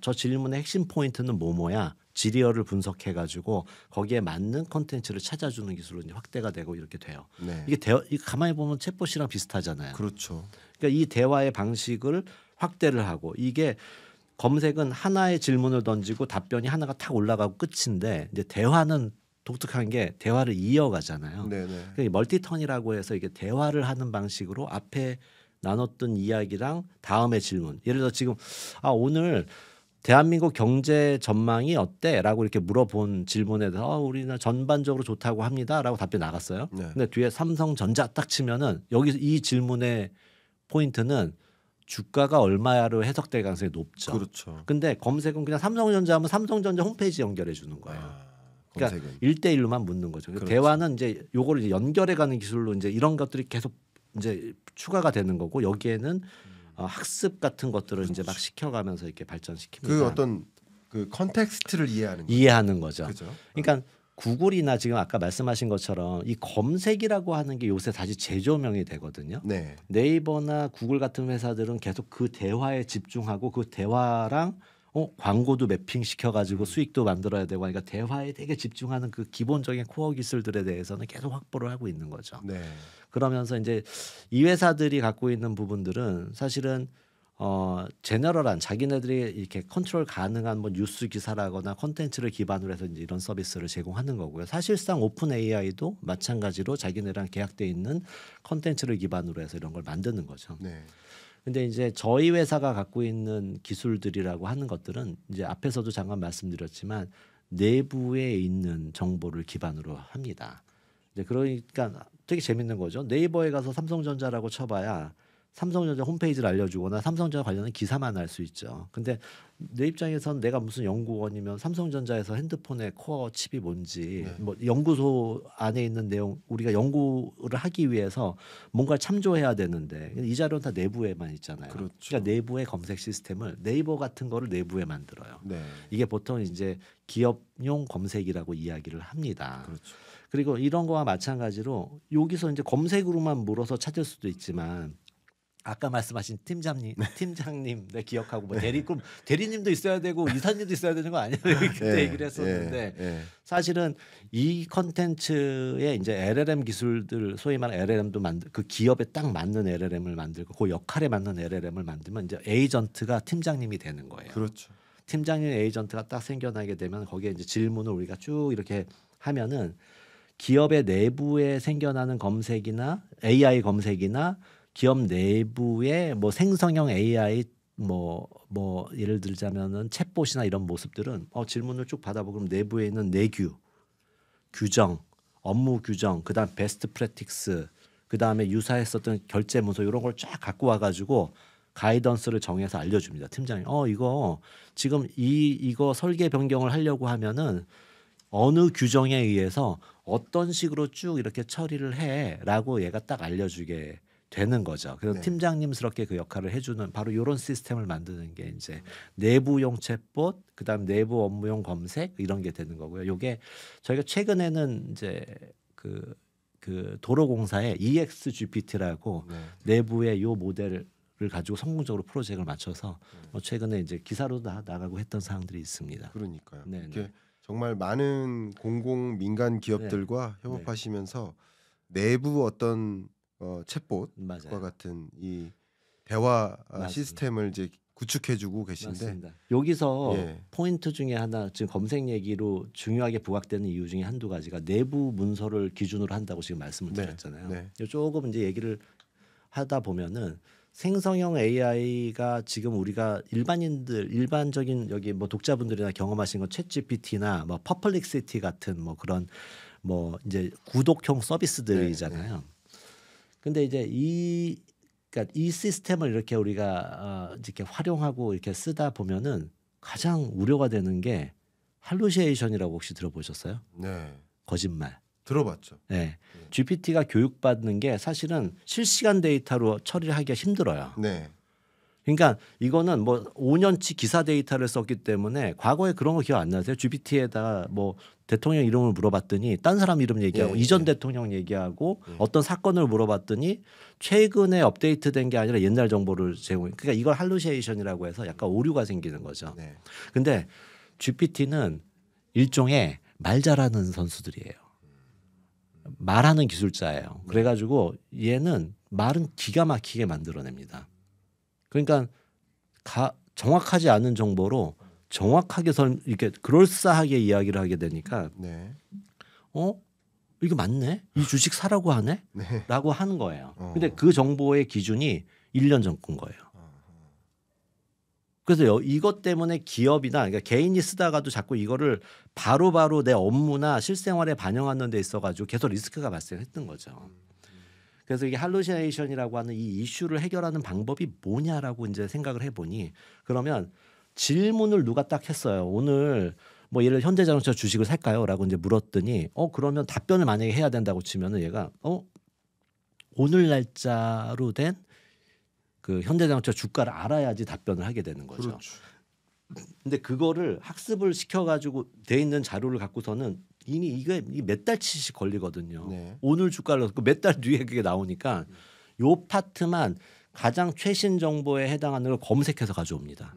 저 질문의 핵심 포인트는 뭐뭐야? 지리어를 분석해 가지고 거기에 맞는 컨텐츠를 찾아주는 기술로 이제 확대가 되고 이렇게 돼요.
네.
이게 가만히 보면 챗봇이랑 비슷하잖아요.
그렇죠.
그러니까 이 대화의 방식을 확대를 하고 이게 검색은 하나의 질문을 던지고 답변이 하나가 탁 올라가고 끝인데 이제 대화는 독특한 게 대화를 이어가잖아요.
네네.
그러니까 멀티턴이라고 해서 이게 대화를 하는 방식으로 앞에 나눴던 이야기랑 다음의 질문. 예를 들어 지금 오늘 대한민국 경제 전망이 어때?라고 이렇게 물어본 질문에 대해서 우리는 전반적으로 좋다고 합니다라고 답변 나갔어요.
네.
근데 뒤에 삼성전자 딱 치면은 여기 이 질문의 포인트는 주가가 얼마야로 해석될 가능성이 높죠.
그렇죠.
근데 검색은 그냥 삼성전자 하면 삼성전자 홈페이지 연결해 주는 거예요. 그러니까
검색은
1대1로만 묻는 거죠.
그렇죠.
대화는 이제 요거를 이제 연결해 가는 기술로 이제 이런 것들이 계속 이제 추가가 되는 거고 여기에는 학습 같은 것들을 이제 막 시켜가면서 이렇게 발전시킵니다.
그 어떤 그 컨텍스트를 이해하는 거죠.
이해하는 거죠.
그죠?
그러니까 구글이나 지금 아까 말씀하신 것처럼 이 검색이라고 하는 게 요새 다시 재조명이 되거든요.
네.
네이버나 구글 같은 회사들은 계속 그 대화에 집중하고 그 대화랑 광고도 매핑 시켜가지고 수익도 만들어야 되고 그러니까 대화에 되게 집중하는 그 기본적인 코어 기술들에 대해서는 계속 확보를 하고 있는 거죠.
네.
그러면서 이제 이 회사들이 갖고 있는 부분들은 사실은 제너럴한 자기네들이 이렇게 컨트롤 가능한 뭐 뉴스 기사라거나 콘텐츠를 기반으로 해서 이제 이런 서비스를 제공하는 거고요. 사실상 오픈 AI도 마찬가지로 자기네랑 계약돼 있는 콘텐츠를 기반으로 해서 이런 걸 만드는 거죠.
네.
근데 이제 저희 회사가 갖고 있는 기술들이라고 하는 것들은 이제 앞에서도 잠깐 말씀드렸지만 내부에 있는 정보를 기반으로 합니다. 이제 그러니까 되게 재밌는 거죠. 네이버에 가서 삼성전자라고 쳐봐야 삼성전자 홈페이지를 알려주거나 삼성전자 관련된 기사만 알 수 있죠. 근데 내 입장에선 내가 무슨 연구원이면 삼성전자에서 핸드폰의 코어 칩이 뭔지
네.
뭐 연구소 안에 있는 내용 우리가 연구를 하기 위해서 뭔가를 참조해야 되는데 이 자료는 다 내부에만 있잖아요.
그렇죠.
그러니까 내부의 검색 시스템을 네이버 같은 거를 내부에 만들어요.
네.
이게 보통 이제 기업용 검색이라고 이야기를 합니다.
그렇죠.
그리고 이런 거와 마찬가지로 여기서 이제 검색으로만 물어서 찾을 수도 있지만 아까 말씀하신 팀장님 내 기억하고 뭐 그럼 대리님도 있어야 되고 이사님도 있어야 되는 거 아니에요? 그때
네,
얘기를 했었는데
네.
사실은 이 컨텐츠의 이제 LLM 기술들 소위 말하는 LLM도 그 기업에 딱 맞는 LLM을 만들고 그 역할에 맞는 LLM을 만들면 이제 에이전트가 팀장님이 되는 거예요.
그렇죠.
팀장님 에이전트가 딱 생겨나게 되면 거기에 이제 질문을 우리가 쭉 이렇게 하면은 기업의 내부에 생겨나는 검색이나 AI 검색이나 기업 내부의 뭐 생성형 AI 뭐 예를 들자면은 챗봇이나 이런 모습들은 질문을 쭉 받아보고 그럼 내부에 있는 내규, 규정, 업무 규정, 그다음 베스트 프랙티스, 그다음에 유사했었던 결제 문서 이런 걸 쫙 갖고 와가지고 가이던스를 정해서 알려줍니다. 팀장이 이거 지금 이거 설계 변경을 하려고 하면은 어느 규정에 의해서 어떤 식으로 쭉 이렇게 처리를 해라고 얘가 딱 알려주게 되는 거죠. 그래서
네.
팀장님스럽게 그 역할을 해주는 바로 이런 시스템을 만드는 게 이제 내부용 챗봇, 그다음 내부 업무용 검색 이런 게 되는 거고요. 요게 저희가 최근에는 이제 그 도로공사의 EXGPT라고
네.
내부의 요 모델을 가지고 성공적으로 프로젝트를 맞춰서 최근에 이제 기사로도 나가고 했던 사항들이 있습니다.
그러니까요.
네,
이렇게
네.
정말 많은 공공 민간 기업들과 협업하시면서 내부 어떤 챗봇과
맞아요.
같은 이 대화
맞습니다.
시스템을 이제 구축해주고 계신데
맞습니다. 여기서
예.
포인트 중에 하나 지금 검색 얘기로 중요하게 부각되는 이유 중에 한두 가지가 내부 문서를 기준으로 한다고 지금 말씀을
네,
드렸잖아요.
네.
조금 이제 얘기를 하다 보면은 생성형 AI가 지금 우리가 일반적인 여기 뭐 독자분들이나 경험하신 건 챗GPT나 뭐 퍼플릭시티 같은 뭐 그런 뭐 이제 구독형 서비스들이잖아요. 근데 이제 그러니까 이 시스템을 이렇게 우리가 이렇게 활용하고 이렇게 쓰다 보면은 가장 우려가 되는 게 할루시에이션이라고 혹시 들어보셨어요?
네.
거짓말.
들어봤죠.
네. GPT가 교육받는 게 사실은 실시간 데이터로 처리를 하기가 힘들어요.
네.
그러니까 이거는 뭐 5년치 기사 데이터를 썼기 때문에 과거에 그런 거 기억 안 나세요? GPT에다가 뭐 대통령 이름을 물어봤더니 딴 사람 이름 얘기하고 이전 대통령 얘기하고 어떤 사건을 물어봤더니 최근에 업데이트된 게 아니라 옛날 정보를 제공해. 그러니까 이걸 할루시에이션이라고 해서 약간 오류가 생기는 거죠.
네.
근데 GPT는 일종의 말 잘하는 선수들이에요. 말하는 기술자예요. 그래가지고 얘는 말은 기가 막히게 만들어냅니다. 그러니까 정확하지 않은 정보로 정확하게 이렇게 그럴싸하게 이야기를 하게 되니까
네.
이거 맞네? 이 주식 사라고 하네?
네.
라고 하는 거예요. 근데 그 정보의 기준이 1년 전 건 거예요. 그래서 이것 때문에 기업이나 그러니까 개인이 쓰다가도 자꾸 이거를 바로바로 내 업무나 실생활에 반영하는 데 있어가지고 계속 리스크가 발생했던 거죠. 그래서 이게 할루시네이션이라고 하는 이 이슈를 해결하는 방법이 뭐냐라고 이제 생각을 해보니 그러면 질문을 누가 딱 했어요. 오늘 뭐 예를 들어 현대자동차 주식을 살까요?라고 이제 물었더니 그러면 답변을 만약에 해야 된다고 치면은 얘가 오늘 날짜로 된 그 현대자동차 주가를 알아야지 답변을 하게 되는 거죠.
그렇죠.
근데 그거를 학습을 시켜가지고 돼 있는 자료를 갖고서는 이미 이게 몇 달치씩 걸리거든요.
네.
오늘 주가를 넣고 몇 달 뒤에 그게 나오니까 요 파트만 가장 최신 정보에 해당하는 걸 검색해서 가져옵니다.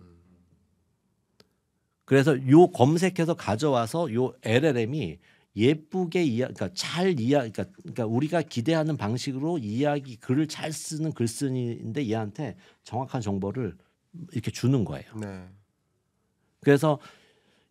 그래서 요 검색해서 가져와서 요 LLM이 예쁘게 그러니까 우리가 기대하는 방식으로 글을 잘 쓰는 글쓴이인데 얘한테 정확한 정보를 이렇게 주는 거예요.
네.
그래서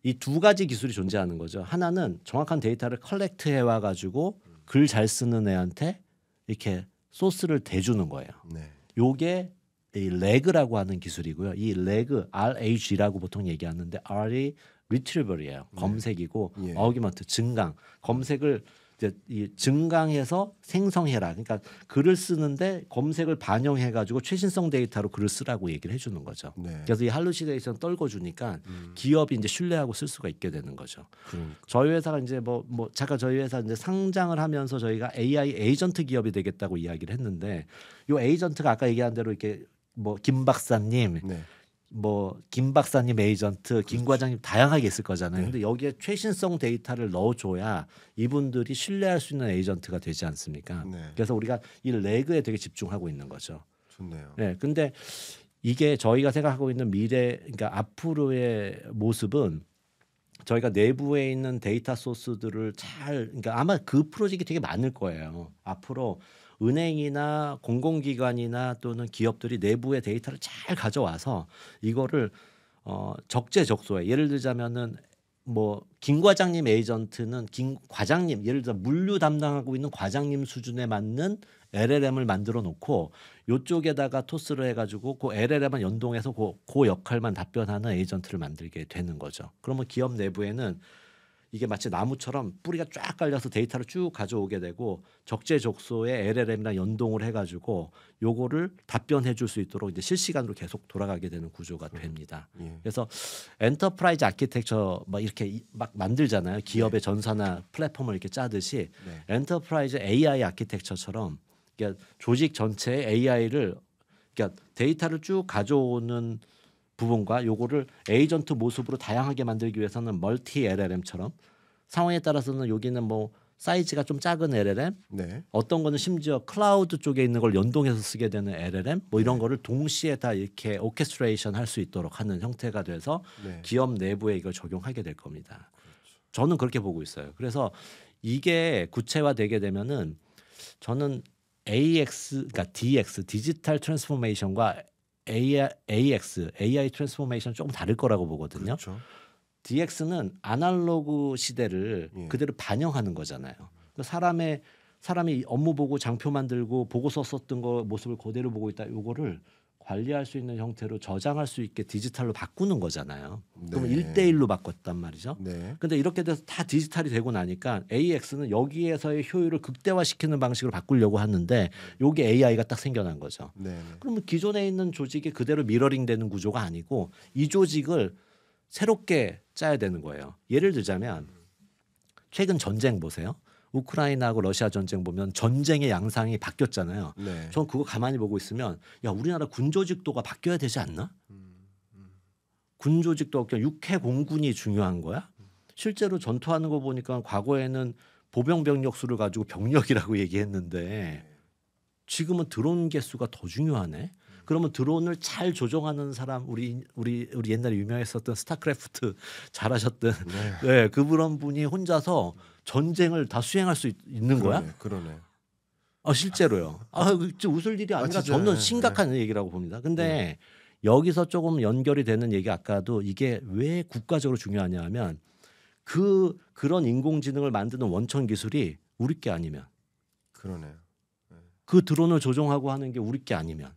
이 두 가지 기술이 존재하는 거죠. 하나는 정확한 데이터를 컬렉트 해와 가지고 글 잘 쓰는 애한테 이렇게 소스를 대주는 거예요.
네.
요게 이 레그라고 하는 기술이고요. 이 레그 RAG라고 보통 얘기하는데 R이 retrieval이에요. 검색이고
예.
어규먼트 증강. 검색을 이제 이 증강해서 생성해라. 그러니까 글을 쓰는데 검색을 반영해 가지고 최신성 데이터로 글을 쓰라고 얘기를 해주는 거죠.
네.
그래서 이 할루시네이션 떨궈주니까 기업이 이제 신뢰하고 쓸 수가 있게 되는 거죠.
그러니까.
저희 회사가 이제 뭐 잠깐 저희 회사 이제 상장을 하면서 저희가 AI 에이전트 기업이 되겠다고 이야기를 했는데 요 에이전트가 아까 얘기한 대로 이렇게 뭐 김 박사님,
네.
뭐 김 박사님 에이전트, 김 과장님 다양하게 있을 거잖아요.
네.
근데 여기에 최신성 데이터를 넣어줘야 이분들이 신뢰할 수 있는 에이전트가 되지 않습니까?
네.
그래서 우리가 이 레그에 되게 집중하고 있는 거죠.
좋네요.
네, 근데 이게 저희가 생각하고 있는 미래, 그러니까 앞으로의 모습은 저희가 내부에 있는 데이터 소스들을 그러니까 아마 그 프로젝트가 되게 많을 거예요. 앞으로 은행이나 공공기관이나 또는 기업들이 내부의 데이터를 잘 가져와서 이거를 적재적소에 예를 들자면은 뭐 김 과장님 에이전트는 김 과장님 예를 들어 물류 담당하고 있는 과장님 수준에 맞는 LLM을 만들어 놓고 요쪽에다가 토스를 해가지고 그 LLM만 연동해서 그 역할만 답변하는 에이전트를 만들게 되는 거죠. 그러면 기업 내부에는 이게 마치 나무처럼 뿌리가 쫙 깔려서 데이터를 쭉 가져오게 되고 적재적소에 LLM이랑 연동을 해가지고 요거를 답변해 줄 수 있도록 이제 실시간으로 계속 돌아가게 되는 구조가 됩니다.
예.
그래서 엔터프라이즈 아키텍처 막 이렇게 막 만들잖아요. 기업의 전사나 플랫폼을 이렇게 짜듯이
네.
엔터프라이즈 AI 아키텍처처럼 그러니까 조직 전체의 AI를 그러니까 데이터를 쭉 가져오는 부분과 요거를 에이전트 모습으로 다양하게 만들기 위해서는 멀티 LLM처럼 상황에 따라서는 여기는 뭐 사이즈가 좀 작은 LLM,
네.
어떤 거는 심지어 클라우드 쪽에 있는 걸 연동해서 쓰게 되는 LLM, 뭐 이런 거를 동시에 다 이렇게 오케스트레이션 할 수 있도록 하는 형태가 돼서
네.
기업 내부에 이걸 적용하게 될 겁니다. 저는 그렇게 보고 있어요. 그래서 이게 구체화되게 되면은 저는 AX, 그러니까 DX, 디지털 트랜스포메이션과 AX, AI 트랜스포메이션 조금 다를 거라고 보거든요.
그렇죠.
DX는 아날로그 시대를
예.
그대로 반영하는 거잖아요. 사람이 업무 보고 장표 만들고 보고서 썼던 거 모습을 그대로 보고 있다. 요거를 관리할 수 있는 형태로 저장할 수 있게 디지털로 바꾸는 거잖아요. 그러면
네.
1대1로 바꿨단 말이죠.
네.
근데 이렇게 돼서 다 디지털이 되고 나니까 AX는 여기에서의 효율을 극대화시키는 방식으로 바꾸려고 하는데 요게 AI가 딱 생겨난 거죠.
네. 네.
그러면 기존에 있는 조직이 그대로 미러링되는 구조가 아니고 이 조직을 새롭게 짜야 되는 거예요. 예를 들자면 최근 전쟁 보세요. 우크라이나하고 러시아 전쟁 보면 전쟁의 양상이 바뀌었잖아요.
네.
전 그거 가만히 보고 있으면 야 우리나라 군조직도가 바뀌어야 되지 않나? 군조직도 그냥 육해 공군이 중요한 거야? 실제로 전투하는 거 보니까 과거에는 보병 병력 수를 가지고 병력이라고 얘기했는데 지금은 드론 개수가 더 중요하네. 그러면 드론을 잘 조종하는 사람 우리 옛날에 유명했었던 스타크래프트 잘하셨던 네, 그런 분이 혼자서 전쟁을 다 수행할 수 있는 거야?
그러네.
실제로요. 웃을 일이 아니라
진짜요?
저는
네.
심각한 얘기라고 봅니다. 근데 여기서 조금 연결이 되는 얘기 아까도 이게 왜 국가적으로 중요하냐 하면 그런 인공지능을 만드는 원천 기술이 우리 게 아니면
그러네요.
그 드론을 조종하고 하는 게 우리 게 아니면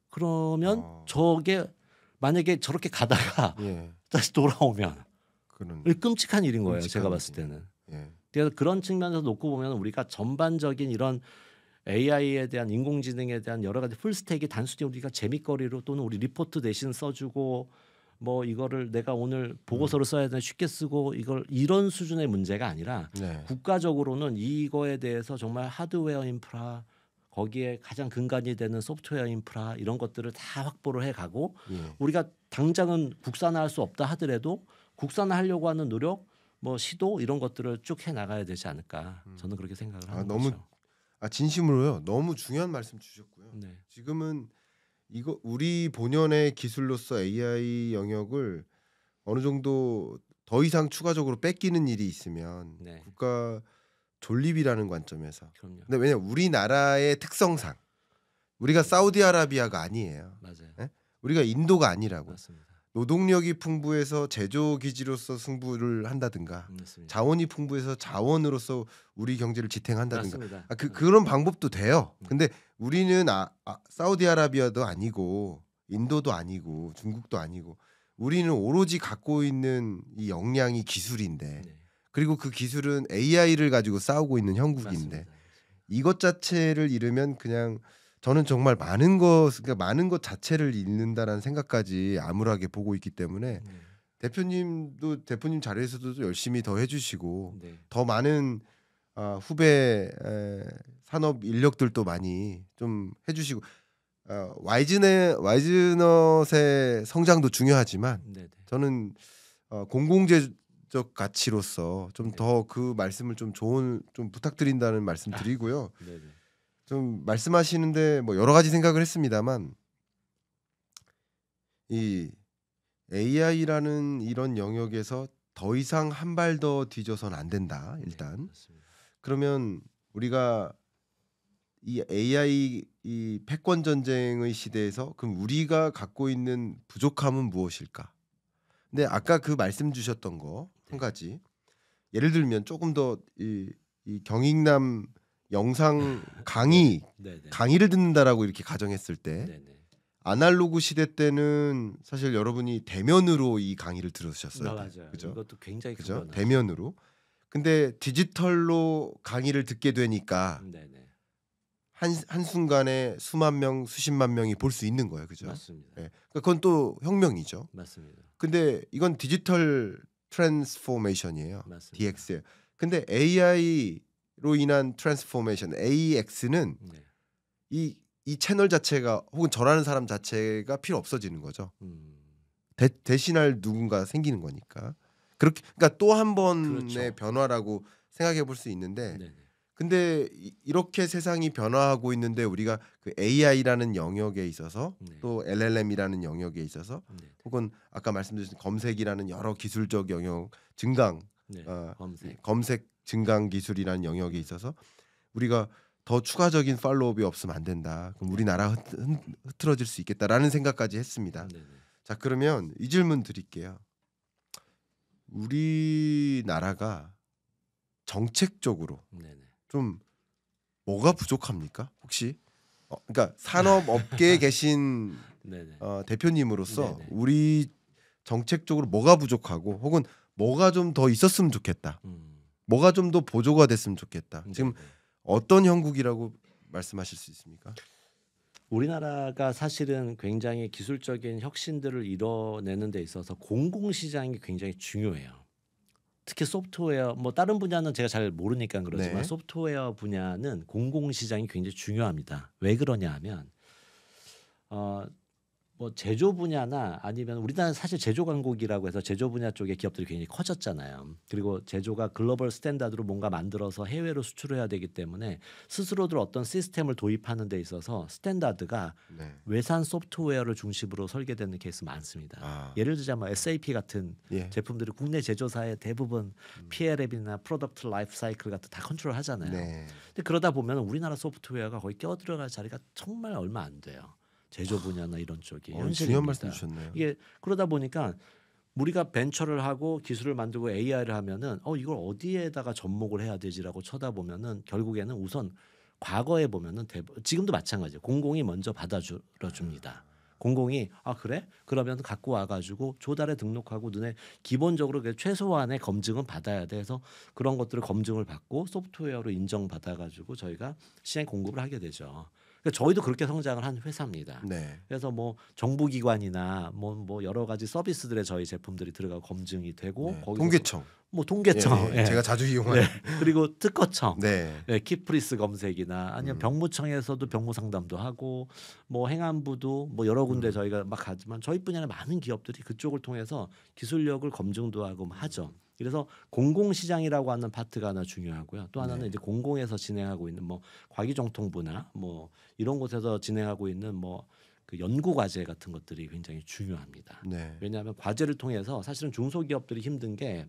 그러면 저게 만약에 저렇게 가다가
예.
다시 돌아오면
그런.
끔찍한 일인 거예요.
끔찍한
제가 봤을
일이에요.
때는.
예.
그래서 그런 측면에서 놓고 보면 우리가 전반적인 이런 AI에 대한 인공지능에 대한 여러 가지 풀스택이 단순히 우리가 재미거리로 또는 우리 리포트 대신 써주고 뭐 이거를 내가 오늘 보고서를 써야 되나 쉽게 쓰고 이런 수준의 문제가 아니라
네.
국가적으로는 이거에 대해서 정말 하드웨어 인프라 거기에 가장 근간이 되는 소프트웨어 인프라 이런 것들을 다 확보를 해가고
예.
우리가 당장은 국산화할 수 없다 하더라도 국산화하려고 하는 노력 뭐 시도 이런 것들을 쭉 해 나가야 되지 않을까 저는 그렇게 생각을 하는
너무
거죠.
진심으로요. 너무 중요한 말씀 주셨고요.
네.
지금은 이거 우리 본연의 기술로서 AI 영역을 어느 정도 더 이상 추가적으로 뺏기는 일이 있으면
네.
국가 존립이라는 관점에서.
그럼요.
근데 왜냐 우리나라의 특성상 우리가 사우디아라비아가 아니에요.
맞아요.
예? 우리가 인도가 아니라고.
맞습니다.
노동력이 풍부해서 제조 기지로서 승부를 한다든가
맞습니다.
자원이 풍부해서 자원으로서 우리 경제를 지탱한다든가
맞습니다.
그런 방법도 돼요. 근데 우리는 사우디아라비아도 아니고 인도도 아니고 중국도 아니고 우리는 오로지 갖고 있는 이 역량이 기술인데
네.
그리고 그 기술은 AI를 가지고 싸우고 있는 형국인데
맞습니다.
이것 자체를 잃으면 그냥 저는 정말 많은 것 자체를 잃는다라는 생각까지 암울하게 보고 있기 때문에
네.
대표님 자리에서도 열심히 더 해주시고
네.
더 많은 후배 산업 인력들도 많이 좀 해주시고 와이즈넛의 성장도 중요하지만
네. 네.
저는 공공재적 가치로서 좀
네.
더 그 말씀을 좀 부탁드린다는 말씀 드리고요.
네. 네.
좀 말씀하시는데 뭐 여러 가지 생각을 했습니다만 이 AI라는 이런 영역에서 더 이상 한 발 더 뒤져서는 안 된다. 일단
네, 맞습니다.
그러면 우리가 이 AI 이 패권 전쟁의 시대에서 그럼 우리가 갖고 있는 부족함은 무엇일까? 근데 아까 그 말씀 주셨던 거 한 가지 예를 들면 조금 더 이 경익남 영상
네. 네.
강의를 듣는다라고 이렇게 가정했을 때
네. 네.
아날로그 시대 때는 사실 여러분이 대면으로 이 강의를 들으셨어요.
맞아요.
그죠?
이것도 굉장히 큰
그죠?
변화죠.
대면으로. 근데 디지털로 강의를 듣게 되니까
네. 네.
한순간에 수만 명, 수십만 명이 볼 수 있는 거예요. 그죠?
맞습니다.
예. 그건 또 혁명이죠.
맞습니다.
근데 이건 디지털 트랜스포메이션이에요.
맞습니다.
DX예요. 근데 AI로 인한 트랜스포메이션 AX는
네.
이 채널 자체가 혹은 저라는 사람 자체가 필요 없어지는 거죠.
음.
대신할 누군가 생기는 거니까. 그러니까 또 한 번의
그렇죠.
변화라고 생각해 볼 수 있는데
네. 네.
근데 이렇게 세상이 변화하고 있는데 우리가 그 AI라는 영역에 있어서
네.
또 LLM이라는 영역에 있어서
네.
혹은 아까 말씀드린 검색이라는 여러 기술적 영역 증강
네. 검색.
검색 증강 기술이라는 영역에 있어서 우리가 더 추가적인 팔로우업이 없으면 안 된다. 그럼 우리나라 흐트러질 수 있겠다라는 생각까지 했습니다.
네. 네.
자 그러면 이 질문 드릴게요. 우리나라가 정책적으로
네. 네.
좀 뭐가 부족합니까? 혹시 그러니까 산업 업계에 계신
네. 네.
대표님으로서
네네.
우리 정책적으로 뭐가 부족하고 혹은 뭐가 좀 더 있었으면 좋겠다. 뭐가 좀 더 보조가 됐으면 좋겠다. 지금
네. 네.
어떤 형국이라고 말씀하실 수 있습니까?
우리나라가 사실은 굉장히 기술적인 혁신들을 이뤄내는 데 있어서 공공시장이 굉장히 중요해요. 특히 소프트웨어 뭐 다른 분야는 제가 잘 모르니까 그러지만
네.
소프트웨어 분야는 공공시장이 굉장히 중요합니다. 왜 그러냐 하면 뭐 제조 분야나 아니면 우리나라는 사실 제조 강국이라고 해서 제조 분야 쪽에 기업들이 굉장히 커졌잖아요. 그리고 제조가 글로벌 스탠다드로 뭔가 만들어서 해외로 수출해야 되기 때문에 스스로들 어떤 시스템을 도입하는 데 있어서 스탠다드가
네.
외산 소프트웨어를 중심으로 설계되는 케이스 많습니다. 예를 들자면 SAP 같은
예.
제품들이 국내 제조사의 대부분 PLM이나 프로덕트 라이프 사이클 같은 다 컨트롤 하잖아요.
네.
근데 그러다 보면 우리나라 소프트웨어가 거의 껴들어갈 자리가 정말 얼마 안 돼요. 제조 분야나 이런 쪽이
중요한
현실입니다.
말씀 주셨네요.
이게 그러다 보니까 우리가 벤처를 하고 기술을 만들고 AI를 하면은 이걸 어디에다가 접목을 해야 되지라고 쳐다보면은 결국에는 우선 과거에 보면은 지금도 마찬가지예요. 공공이 먼저 받아줍니다. 공공이 그래? 그러면 갖고 와가지고 조달에 등록하고 눈에 기본적으로 최소한의 검증은 받아야 돼서 그런 것들을 검증을 받고 소프트웨어로 인정받아가지고 저희가 시행 공급을 하게 되죠. 그러니까 저희도 그렇게 성장을 한 회사입니다.
네.
그래서 뭐 정부기관이나 뭐 여러 가지 서비스들에 저희 제품들이 들어가고 검증이 되고
네.
거기서
통계청.
뭐 통계청,
예, 예. 제가 자주 이용하는.
그리고 특허청,
네.
키프리스 검색이나 아니면 병무청에서도 병무 상담도 하고 뭐 행안부도 뭐 여러 군데 저희가 막 하지만 저희 분야는 많은 기업들이 그쪽을 통해서 기술력을 검증도 하고 하죠. 그래서 공공시장이라고 하는 파트가 하나 중요하고요. 또 하나는
네.
이제 공공에서 진행하고 있는 뭐 과기정통부나 뭐 이런 곳에서 진행하고 있는 뭐 그 연구 과제 같은 것들이 굉장히 중요합니다.
네.
왜냐하면 과제를 통해서 사실은 중소기업들이 힘든 게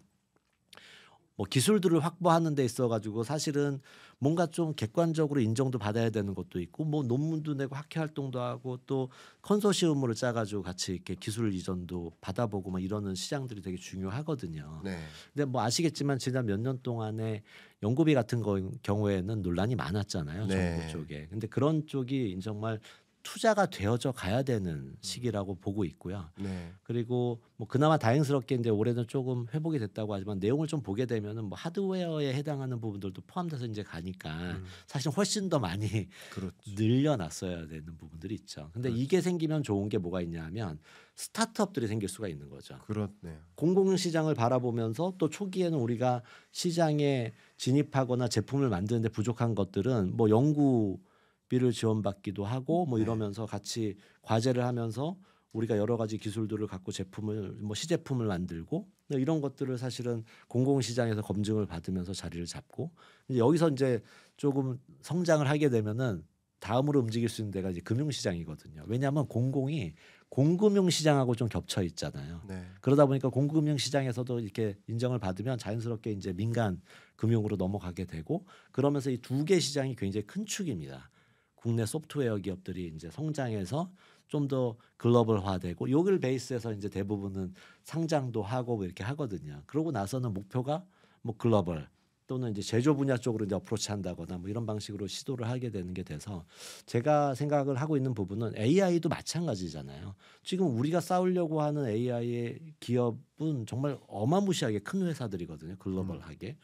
뭐 기술들을 확보하는 데 있어 가지고 사실은 뭔가 좀 객관적으로 인정도 받아야 되는 것도 있고 뭐 논문도 내고 학회 활동도 하고 또 컨소시엄으로 짜 가지고 같이 이렇게 기술 이전도 받아보고 막 이러는 시장들이 되게 중요하거든요.
네.
근데 뭐 아시겠지만 지난 몇 년 동안에 연구비 같은 경우에는 논란이 많았잖아요.
네.
정부 쪽에. 근데 그런 쪽이 정말 투자가 되어져 가야 되는 시기라고 보고 있고요.
네.
그리고 뭐 그나마 다행스럽게 이제 올해는 조금 회복이 됐다고 하지만 내용을 좀 보게 되면은 뭐 하드웨어에 해당하는 부분들도 포함돼서 이제 가니까 사실 훨씬 더 많이
그렇죠.
늘려놨어야 되는 부분들이 있죠. 근데
그렇죠.
이게 생기면 좋은 게 뭐가 있냐면 스타트업들이 생길 수가 있는 거죠.
그렇네요.
공공시장을 바라보면서 또 초기에는 우리가 시장에 진입하거나 제품을 만드는데 부족한 것들은 뭐 연구비를 지원받기도 하고 뭐
네.
이러면서 같이 과제를 하면서 우리가 여러 가지 기술들을 갖고 제품을 뭐 시제품을 만들고 이런 것들을 사실은 공공시장에서 검증을 받으면서 자리를 잡고 이제 여기서 이제 조금 성장을 하게 되면은 다음으로 움직일 수 있는 데가 이제 금융시장이거든요. 왜냐하면 공공이 공금융 시장하고 좀 겹쳐 있잖아요.
네.
그러다 보니까 공금융 시장에서도 이렇게 인정을 받으면 자연스럽게 이제 민간 금융으로 넘어가게 되고 그러면서 이 두 개 시장이 굉장히 큰 축입니다. 국내 소프트웨어 기업들이 이제 성장해서 좀 더 글로벌화되고 요걸 베이스에서 이제 대부분은 상장도 하고 뭐 이렇게 하거든요. 그러고 나서는 목표가 뭐 글로벌 또는 이제 제조 분야 쪽으로 이제 어프로치 한다거나 뭐 이런 방식으로 시도를 하게 되는 게 돼서 제가 생각을 하고 있는 부분은 AI도 마찬가지잖아요. 지금 우리가 싸우려고 하는 AI의 기업은 정말 어마무시하게 큰 회사들이거든요. 글로벌하게.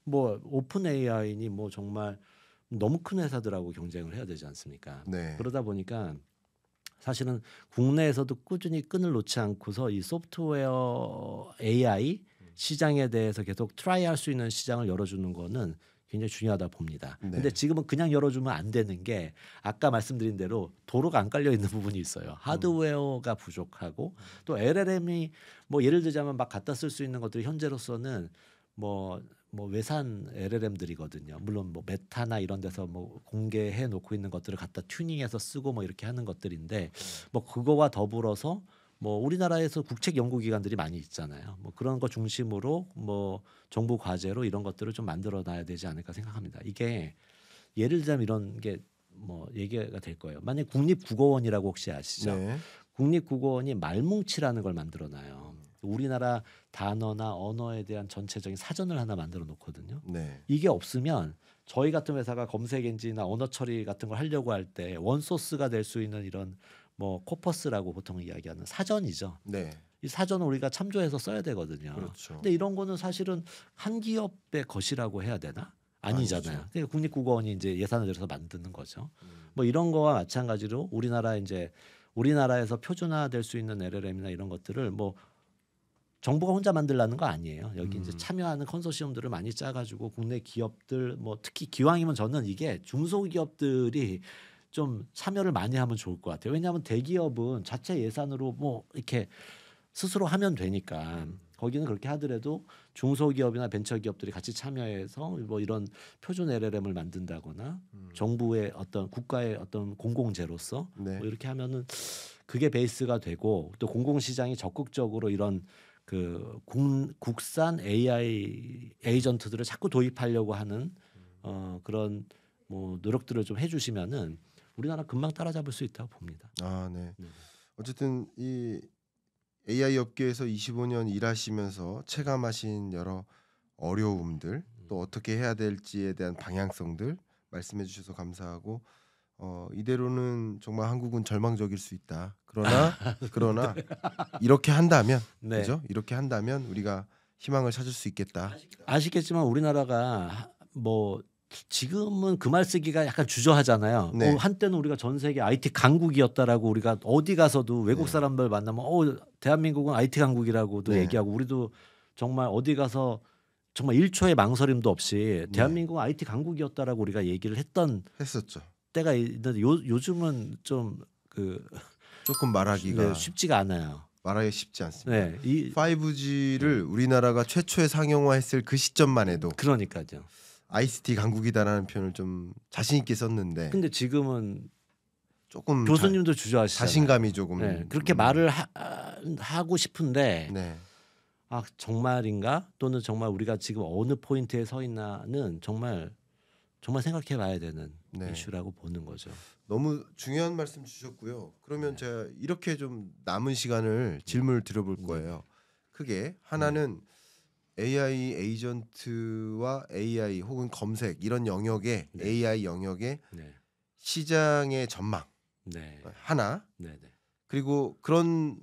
뭐 오픈 AI니 뭐 정말 너무 큰 회사들하고 경쟁을 해야 되지 않습니까?
네.
그러다 보니까 사실은 국내에서도 꾸준히 끈을 놓지 않고서 이 소프트웨어 AI 시장에 대해서 계속 트라이할 수 있는 시장을 열어주는 거는 굉장히 중요하다 봅니다.
네.
근데 지금은 그냥 열어주면 안 되는 게 아까 말씀드린 대로 도로가 안 깔려 있는 부분이 있어요. 하드웨어가 부족하고 또 LLM이 뭐 예를 들자면 막 갖다 쓸 수 있는 것들이 현재로서는 뭐 외산 LLM들이거든요. 물론 뭐 메타나 이런 데서 뭐 공개해 놓고 있는 것들을 갖다 튜닝해서 쓰고 뭐 이렇게 하는 것들인데 뭐 그거와 더불어서 뭐 우리나라에서 국책 연구기관들이 많이 있잖아요. 뭐 그런 거 중심으로 뭐 정부 과제로 이런 것들을 좀 만들어 놔야 되지 않을까 생각합니다. 이게 예를 들자면 이런 게 뭐 얘기가 될 거예요. 만약 국립국어원이라고 혹시 아시죠?
네.
국립국어원이 말뭉치라는 걸 만들어 놔요. 우리나라 단어나 언어에 대한 전체적인 사전을 하나 만들어 놓거든요.
네.
이게 없으면 저희 같은 회사가 검색 엔진이나 언어 처리 같은 걸 하려고 할 때 원소스가 될 수 있는 이런 뭐 코퍼스라고 보통 이야기하는 사전이죠.
네.
이 사전을 우리가 참조해서 써야 되거든요.
그렇죠.
근데 이런 거는 사실은 한 기업의 것이라고 해야 되나? 아니잖아요.
아니죠.
그러니까 국립국어원이 이제 예산을 들여서 만드는 거죠. 뭐 이런 거와 마찬가지로 우리나라에서 표준화될 수 있는 LLM이나 이런 것들을 뭐 정부가 혼자 만들라는 거 아니에요. 여기 이제 참여하는 컨소시엄들을 많이 짜가지고 국내 기업들 뭐 특히 기왕이면 저는 이게 중소기업들이 좀 참여를 많이 하면 좋을 것 같아요. 왜냐하면 대기업은 자체 예산으로 뭐 이렇게 스스로 하면 되니까 거기는 그렇게 하더라도 중소기업이나 벤처기업들이 같이 참여해서 뭐 이런 표준 LLM을 만든다거나 정부의 어떤 국가의 어떤 공공재로서
네.
뭐 이렇게 하면은 그게 베이스가 되고 또 공공시장이 적극적으로 이런 그 국산 AI 에이전트들을 자꾸 도입하려고 하는 그런 뭐 노력들을 좀 해주시면은 우리나라 금방 따라잡을 수 있다고 봅니다.
아, 네.
네.
어쨌든 이 AI 업계에서 25년 일하시면서 체감하신 여러 어려움들 또 어떻게 해야 될지에 대한 방향성들 말씀해 주셔서 감사하고 이대로는 정말 한국은 절망적일 수 있다. 그러나 이렇게 한다면
네.
그죠? 이렇게 한다면 우리가 희망을 찾을 수 있겠다.
아시겠지만 우리나라가 뭐 지금은 그 말 쓰기가 약간 주저하잖아요.
네.
한때는 우리가 전 세계 IT 강국이었다라고 우리가 어디 가서도 외국
네.
사람들 만나면 대한민국은 IT 강국이라고도
네.
얘기하고 우리도 정말 어디 가서 정말 1초의 망설임도 없이 대한민국은 IT 강국이었다라고 우리가 얘기를
했었죠.
때가 있는데 요즘은 좀 그
조금 말하기가
쉽지가 않아요.
말하기 쉽지 않습니다.
네,
5G를 우리나라가 최초에 상용화했을 그 시점만 해도
그러니까요.
ICT 강국이다라는 표현을 좀 자신 있게 썼는데
근데 지금은
조금
교수님도 주저하시잖아요.
자신감이 조금
그렇게 말을 하고 싶은데
네.
아 정말인가? 또는 정말 우리가 지금 어느 포인트에 서 있나는 정말 생각해 봐야 되는
네.
이슈라고 보는 거죠.
너무 중요한 말씀 주셨고요. 그러면
네.
제가 이렇게 좀 남은 시간을 질문을 드려볼 거예요. 크게 하나는 AI 에이전트와 AI 혹은 검색 이런 영역의
네.
AI 영역의
네.
시장의 전망
네.
하나,
네. 네.
그리고 그런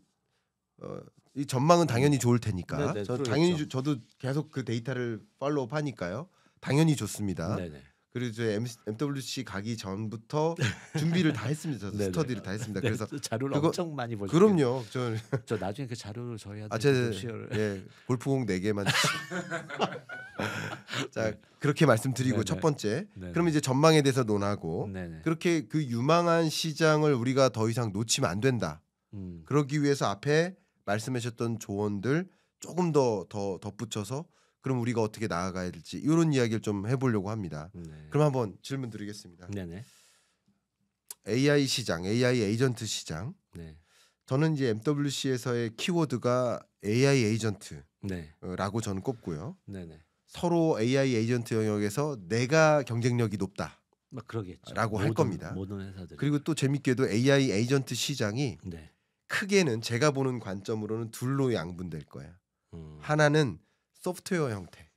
이 전망은 당연히 좋을 테니까
네네,
저
그러겠죠.
당연히 저도 계속 그 데이터를 팔로우하니까요. 당연히 좋습니다.
네네.
그리고 저 MWC 가기 전부터 준비를 다 했습니다. 저도
네네.
스터디를 다 했습니다.
네,
그래서
또 자료를
그거
엄청 많이 보셨
그럼요.
저 나중에 그 자료를 저희한테
제
좀 쉐어를.
예, 골프공 4개만 자 그렇게 말씀드리고
네네.
첫 번째
네네.
그럼 이제 전망에 대해서 논하고
네네.
그렇게 그 유망한 시장을 우리가 더 이상 놓치면 안 된다. 그러기 위해서 앞에 말씀하셨던 조언들 조금 더 덧붙여서 그럼 우리가 어떻게 나아가야 될지 이런 이야기를 좀 해보려고 합니다.
네.
그럼 한번 질문 드리겠습니다.
네네.
AI 시장, AI 에이전트 시장.
네.
저는 이제 MWC에서의 키워드가 AI 에이전트라고
네.
저는 꼽고요.
네네.
서로 AI 에이전트 영역에서 내가 경쟁력이 높다라고
막 그러겠죠.
할 겁니다.
모든 회사들이.
그리고 또 재밌게도 AI 에이전트 시장이
네.
크게는 제가 보는 관점으로는 둘로 양분될 거예요. 하나는 소프트웨어 형태,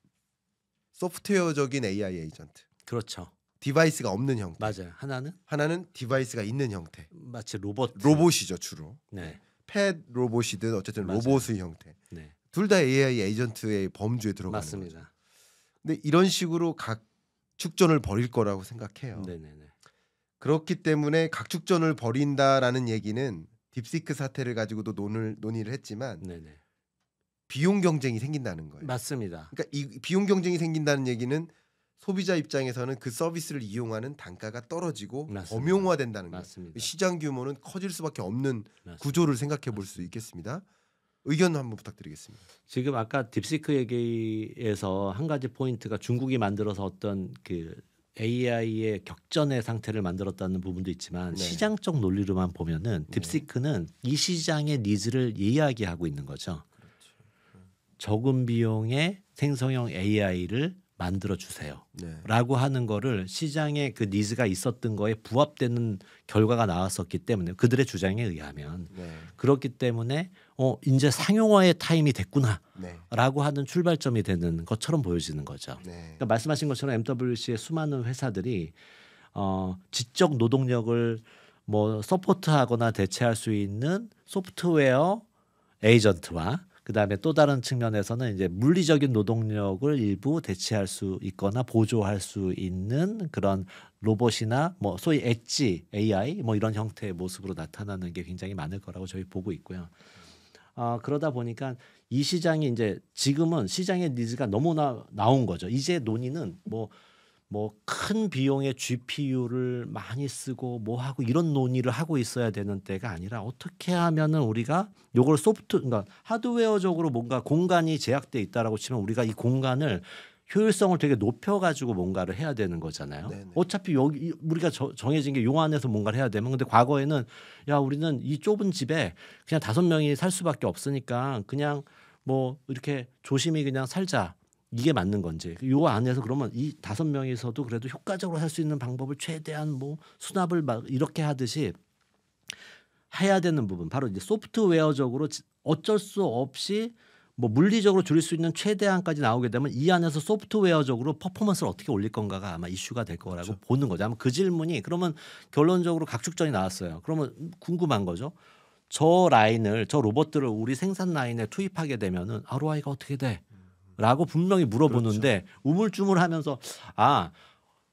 소프트웨어적인 AI 에이전트,
그렇죠.
디바이스가 없는 형태.
맞아요.
하나는 디바이스가 있는 형태.
마치 로봇.
로봇이죠 주로.
네.
펫 로봇이든 어쨌든
맞아요.
로봇의 형태.
네.
둘 다 AI 에이전트의 범주에 들어가는 거죠.
맞습니다.
근데 이런 식으로 각축전을 벌일 거라고 생각해요.
네네네.
그렇기 때문에 각축전을 벌인다라는 얘기는 딥시크 사태를 가지고도 논의를 했지만
네네.
비용 경쟁이 생긴다는 거예요.
맞습니다.
그러니까 이 비용 경쟁이 생긴다는 얘기는 소비자 입장에서는 그 서비스를 이용하는 단가가 떨어지고
맞습니다.
범용화된다는 거예요.
맞습니다.
시장 규모는 커질 수밖에 없는
맞습니다.
구조를 생각해 볼 수 있겠습니다. 의견 한번 부탁드리겠습니다.
지금 아까 딥시크 얘기에서 한 가지 포인트가 중국이 만들어서 어떤 그 AI의 격전의 상태를 만들었다는 부분도 있지만
네.
시장적 논리로만 보면은 딥시크는 이 시장의 니즈를 이야기하고 있는 거죠. 적은 비용의 생성형 AI를 만들어 주세요.
네.
라고 하는 거를 시장에 그 니즈가 있었던 거에 부합되는 결과가 나왔었기 때문에 그들의 주장에 의하면
네.
그렇기 때문에 이제 상용화의 타임이 됐구나
네.
라고 하는 출발점이 되는 것처럼 보여지는 거죠.
네.
그러니까 말씀하신 것처럼 MWC의 수많은 회사들이 지적 노동력을 뭐 서포트하거나 대체할 수 있는 소프트웨어 에이전트와 그다음에 또 다른 측면에서는 이제 물리적인 노동력을 일부 대체할 수 있거나 보조할 수 있는 그런 로봇이나 뭐 소위 엣지 AI 뭐 이런 형태의 모습으로 나타나는 게 굉장히 많을 거라고 저희 보고 있고요. 그러다 보니까 이 시장이 이제 지금은 시장의 니즈가 너무나 나온 거죠. 이제 논의는 뭐 큰 비용의 GPU를 많이 쓰고 뭐 하고 이런 논의를 하고 있어야 되는 때가 아니라 어떻게 하면은 우리가 요걸 그러니까 하드웨어적으로 뭔가 공간이 제약돼 있다라고 치면 우리가 이 공간을 효율성을 되게 높여가지고 뭔가를 해야 되는 거잖아요.
네네.
어차피 여기 우리가 정해진 게 요 안에서 뭔가를 해야 되면 근데 과거에는 야 우리는 이 좁은 집에 그냥 5명이 살 수밖에 없으니까 그냥 뭐 이렇게 조심히 그냥 살자. 이게 맞는 건지 요 안에서 그러면 이 5명이서도 그래도 효과적으로 할 수 있는 방법을 최대한 뭐 수납을 막 이렇게 하듯이 해야 되는 부분 바로 이제 소프트웨어적으로 어쩔 수 없이 뭐 물리적으로 줄일 수 있는 최대한까지 나오게 되면 이 안에서 소프트웨어적으로 퍼포먼스를 어떻게 올릴 건가가 아마 이슈가 될 거라고
그렇죠.
보는 거죠. 아마 그 질문이 그러면 결론적으로 각축전이 나왔어요. 그러면 궁금한 거죠. 저 로봇들을 우리 생산 라인에 투입하게 되면은 ROI가 어떻게 돼? 라고 분명히 물어보는데 우물쭈물하면서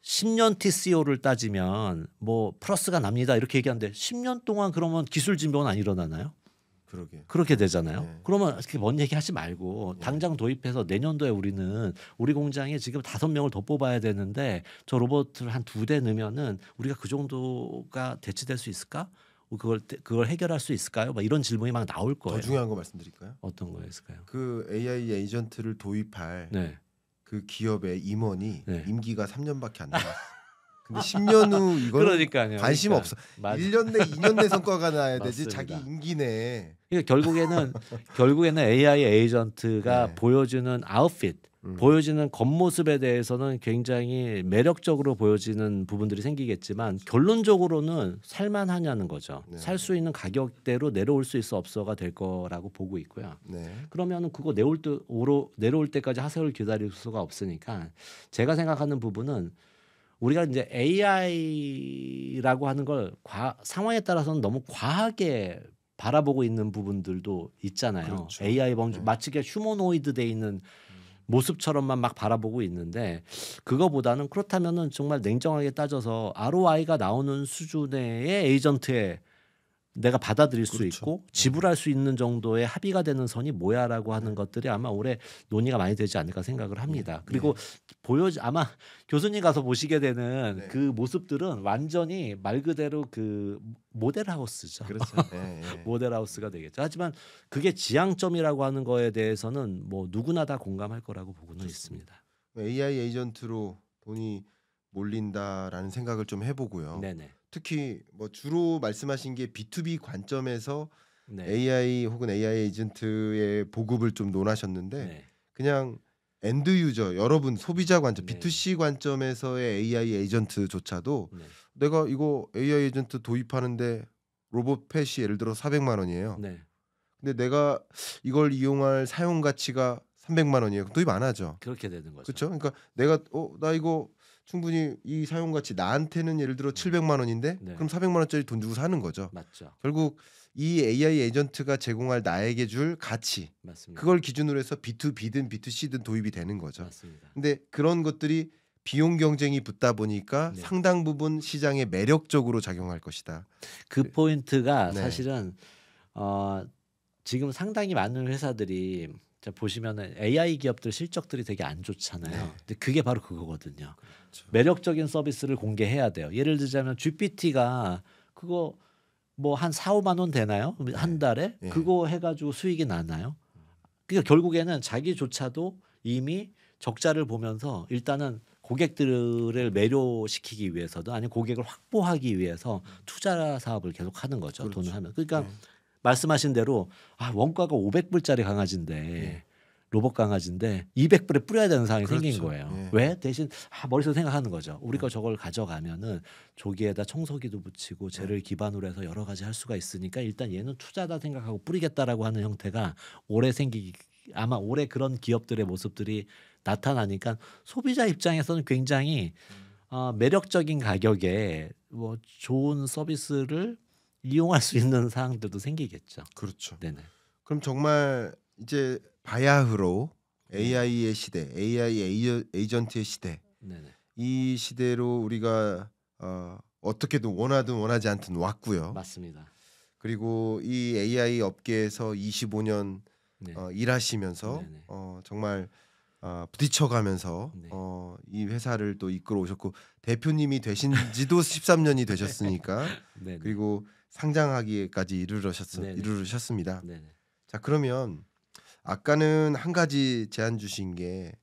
10년 TCO를 따지면 뭐 플러스가 납니다 이렇게 얘기하는데 10년 동안 그러면 기술 진보는 안 일어나나요? 그렇게 되잖아요.
네.
그러면 그렇게 먼 얘기하지 말고 당장 도입해서 내년도에 우리는 우리 공장에 지금 5명을 더 뽑아야 되는데 저 로봇을 한 2대 넣으면은 우리가 그 정도가 대체될 수 있을까? 그걸 해결할 수 있을까요? 막 이런 질문이 막 나올 거예요.
더 중요한 거 말씀드릴까요?
어떤 거였을까요?
그 AI 에이전트를 도입할
네.
그 기업의 임원이
네.
임기가 3년밖에 안 남았어. 근데 10년 후 이거는
그러니까요.
관심 없어.
맞아.
1년 내 2년 내 성과가 나야 되지
맞습니다.
자기 임기 내에
그러니까 결국에는 AI 에이전트가
네.
보여주는 아웃핏, 보여지는 겉모습에 대해서는 굉장히 매력적으로 보여지는 부분들이 생기겠지만 결론적으로는 살만하냐는 거죠.
네.
살 수 있는 가격대로 내려올 수 있어 없어가 될 거라고 보고 있고요.
네.
그러면은 그거 내려올 때까지 하세를 기다릴 수가 없으니까 제가 생각하는 부분은 우리가 이제 AI라고 하는 걸 상황에 따라서는 너무 과하게 바라보고 있는 부분들도 있잖아요.
그렇죠.
AI 범주
네.
마치 휴머노이드 돼 있는 모습처럼만 막 바라보고 있는데 그거보다는 그렇다면은 정말 냉정하게 따져서 ROI가 나오는 수준의 에이전트에 내가 받아들일 수
그렇죠.
있고 지불할 수 있는 정도의 합의가 되는 선이 뭐야라고 하는 것들이 아마 올해 논의가 많이 되지 않을까 생각을 합니다. 그리고 아마 교수님 가서 보시게 되는
네.
그 모습들은 완전히 말 그대로 그 모델하우스죠.
그렇죠. 네, 네.
모델하우스가 되겠죠. 하지만 그게 지향점이라고 하는 거에 대해서는 뭐 누구나 다 공감할 거라고 보고는 있습니다.
AI 에이전트로 돈이 몰린다라는 생각을 좀 해보고요.
네네.
특히 뭐 주로 말씀하신 게 B2B 관점에서
네.
AI 혹은 AI 에이전트의 보급을 좀 논하셨는데
네.
그냥 엔드 유저 여러분 소비자 관점
네.
B2C 관점에서의 AI 에이전트조차도
네.
내가 이거 AI 에이전트 도입하는데 로봇 펫이 예를 들어 400만 원이에요.
네.
근데 내가 이걸 이용할 사용 가치가 300만 원이에요. 그럼 도입 안 하죠.
그렇게 되는 거죠.
그렇죠? 그러니까 내가 나 이거 충분히 이 사용 가치 나한테는 예를 들어 700만 원인데
네.
그럼 400만 원짜리 돈 주고 사는 거죠.
맞죠.
결국 이 AI 에이전트가 제공할 나에게 줄 가치
맞습니다.
그걸 기준으로 해서 B2B든 B2C든 도입이 되는 거죠.
맞습니다.
근데 그런 것들이 비용 경쟁이 붙다 보니까
네.
상당 부분 시장에 매력적으로 작용할 것이다.
그 포인트가
네.
사실은 지금 상당히 많은 회사들이 보시면은 AI 기업들 실적들이 되게 안 좋잖아요.
네.
근데 그게 바로 그거거든요.
그렇죠.
매력적인 서비스를 공개해야 돼요. 예를 들자면 GPT가 그거 뭐 한 4, 5만 원 되나요? 한 달에
네.
그거 해가지고 수익이 나나요? 그러니까 결국에는 자기조차도 이미 적자를 보면서 일단은 고객들을 매료시키기 위해서든 아니면 고객을 확보하기 위해서 투자 사업을 계속 하는 거죠.
그렇죠.
돈을 하면. 그러니까
네.
말씀하신 대로 원가가 500불짜리 강아지인데
네.
로봇 강아지인데 200불에 뿌려야 되는 상황이
그렇죠.
생긴 거예요.
네.
왜? 대신 머릿속에 생각하는 거죠. 우리가 저걸 가져가면은 조기에다 청소기도 붙이고 쟤를 기반으로 해서 여러 가지 할 수가 있으니까 일단 얘는 투자다 생각하고 뿌리겠다라고 하는 형태가 아마 올해 그런 기업들의 모습들이 나타나니까 소비자 입장에서는 굉장히 매력적인 가격에 뭐 좋은 서비스를 이용할 수 있는 사항들도 생기겠죠.
그렇죠.
네네.
그럼 정말 이제 바야흐로 AI의 시대, AI 에이전트의 시대,
네네.
이 시대로 우리가 어떻게든 원하든 원하지 않든 왔고요.
맞습니다.
그리고 이 AI 업계에서 25년
네.
일하시면서
네네.
정말 부딪혀가면서
네.
이 회사를 또 이끌어 오셨고 대표님이 되신 지도 13년이 되셨으니까
네네.
그리고 상장하기까지
네네.
이르셨습니다.
네네.
자, 그러면 아까는 한 가지 제안 주신 게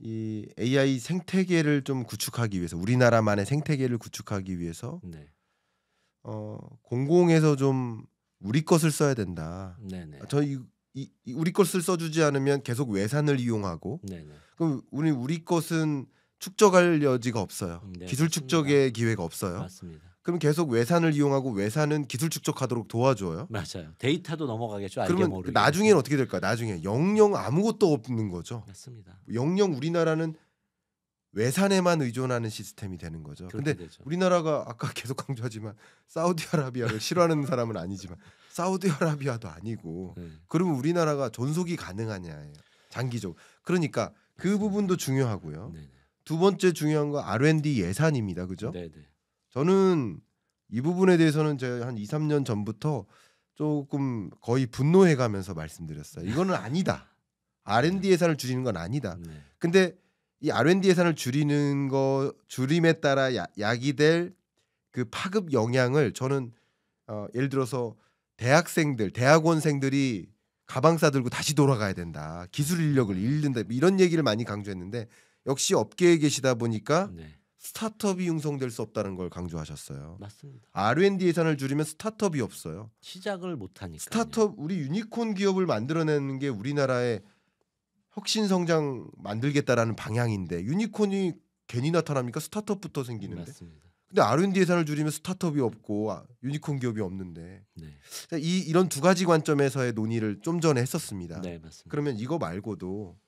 이 AI 생태계를 좀 구축하기 위해서 우리나라만의 생태계를 구축하기 위해서
네.
공공에서 좀 우리 것을 써야 된다.
네네.
우리 것을 써주지 않으면 계속 외산을 이용하고
네네.
그럼 우리 것은 축적할 여지가 없어요.
네,
기술
맞습니다.
축적의 기회가 없어요.
맞습니다.
그럼 계속 외산을 이용하고 외산은 기술 축적하도록 도와줘요.
맞아요. 데이터도 넘어가겠죠. 알게
그러면
모르게.
나중에는 어떻게 될까? 나중에 영영 아무것도 없는 거죠.
맞습니다.
영영 우리나라는 외산에만 의존하는 시스템이 되는 거죠.
그렇게
근데
되죠.
우리나라가 아까 계속 강조하지만 사우디아라비아를 싫어하는 사람은 아니지만 사우디아라비아도 아니고
네.
그러면 우리나라가 존속이 가능하냐예요. 장기적으로. 그러니까 그 부분도 중요하고요.
네네.
두 번째 중요한 거 R&D 예산입니다. 그죠?
네네.
저는 이 부분에 대해서는 제가 한 2, 3년 전부터 조금 거의 분노해 가면서 말씀드렸어요. 이거는 아니다. R&D 예산을 줄이는 건 아니다.
네.
근데 이 R&D 예산을 줄임에 따라 야기될 그 파급 영향을 저는 예를 들어서 대학원생들이 가방 싸들고 다시 돌아가야 된다. 기술 인력을 잃는다. 이런 얘기를 많이 강조했는데 역시 업계에 계시다 보니까
네.
스타트업이 융성될 수 없다는 걸 강조하셨어요.
맞습니다.
R&D 예산을 줄이면 스타트업이 없어요.
시작을 못 하니까.
스타트업 우리 유니콘 기업을 만들어내는 게 우리나라의 혁신 성장 만들겠다라는 방향인데 유니콘이 괜히 나타납니까? 스타트업부터 생기는데.
맞습니다.
근데 R&D 예산을 줄이면 스타트업이 없고 유니콘 기업이 없는데
네.
이런 두 가지 관점에서의 논의를 좀 전에 했었습니다.
네, 맞습니다.
그러면 이거 말고도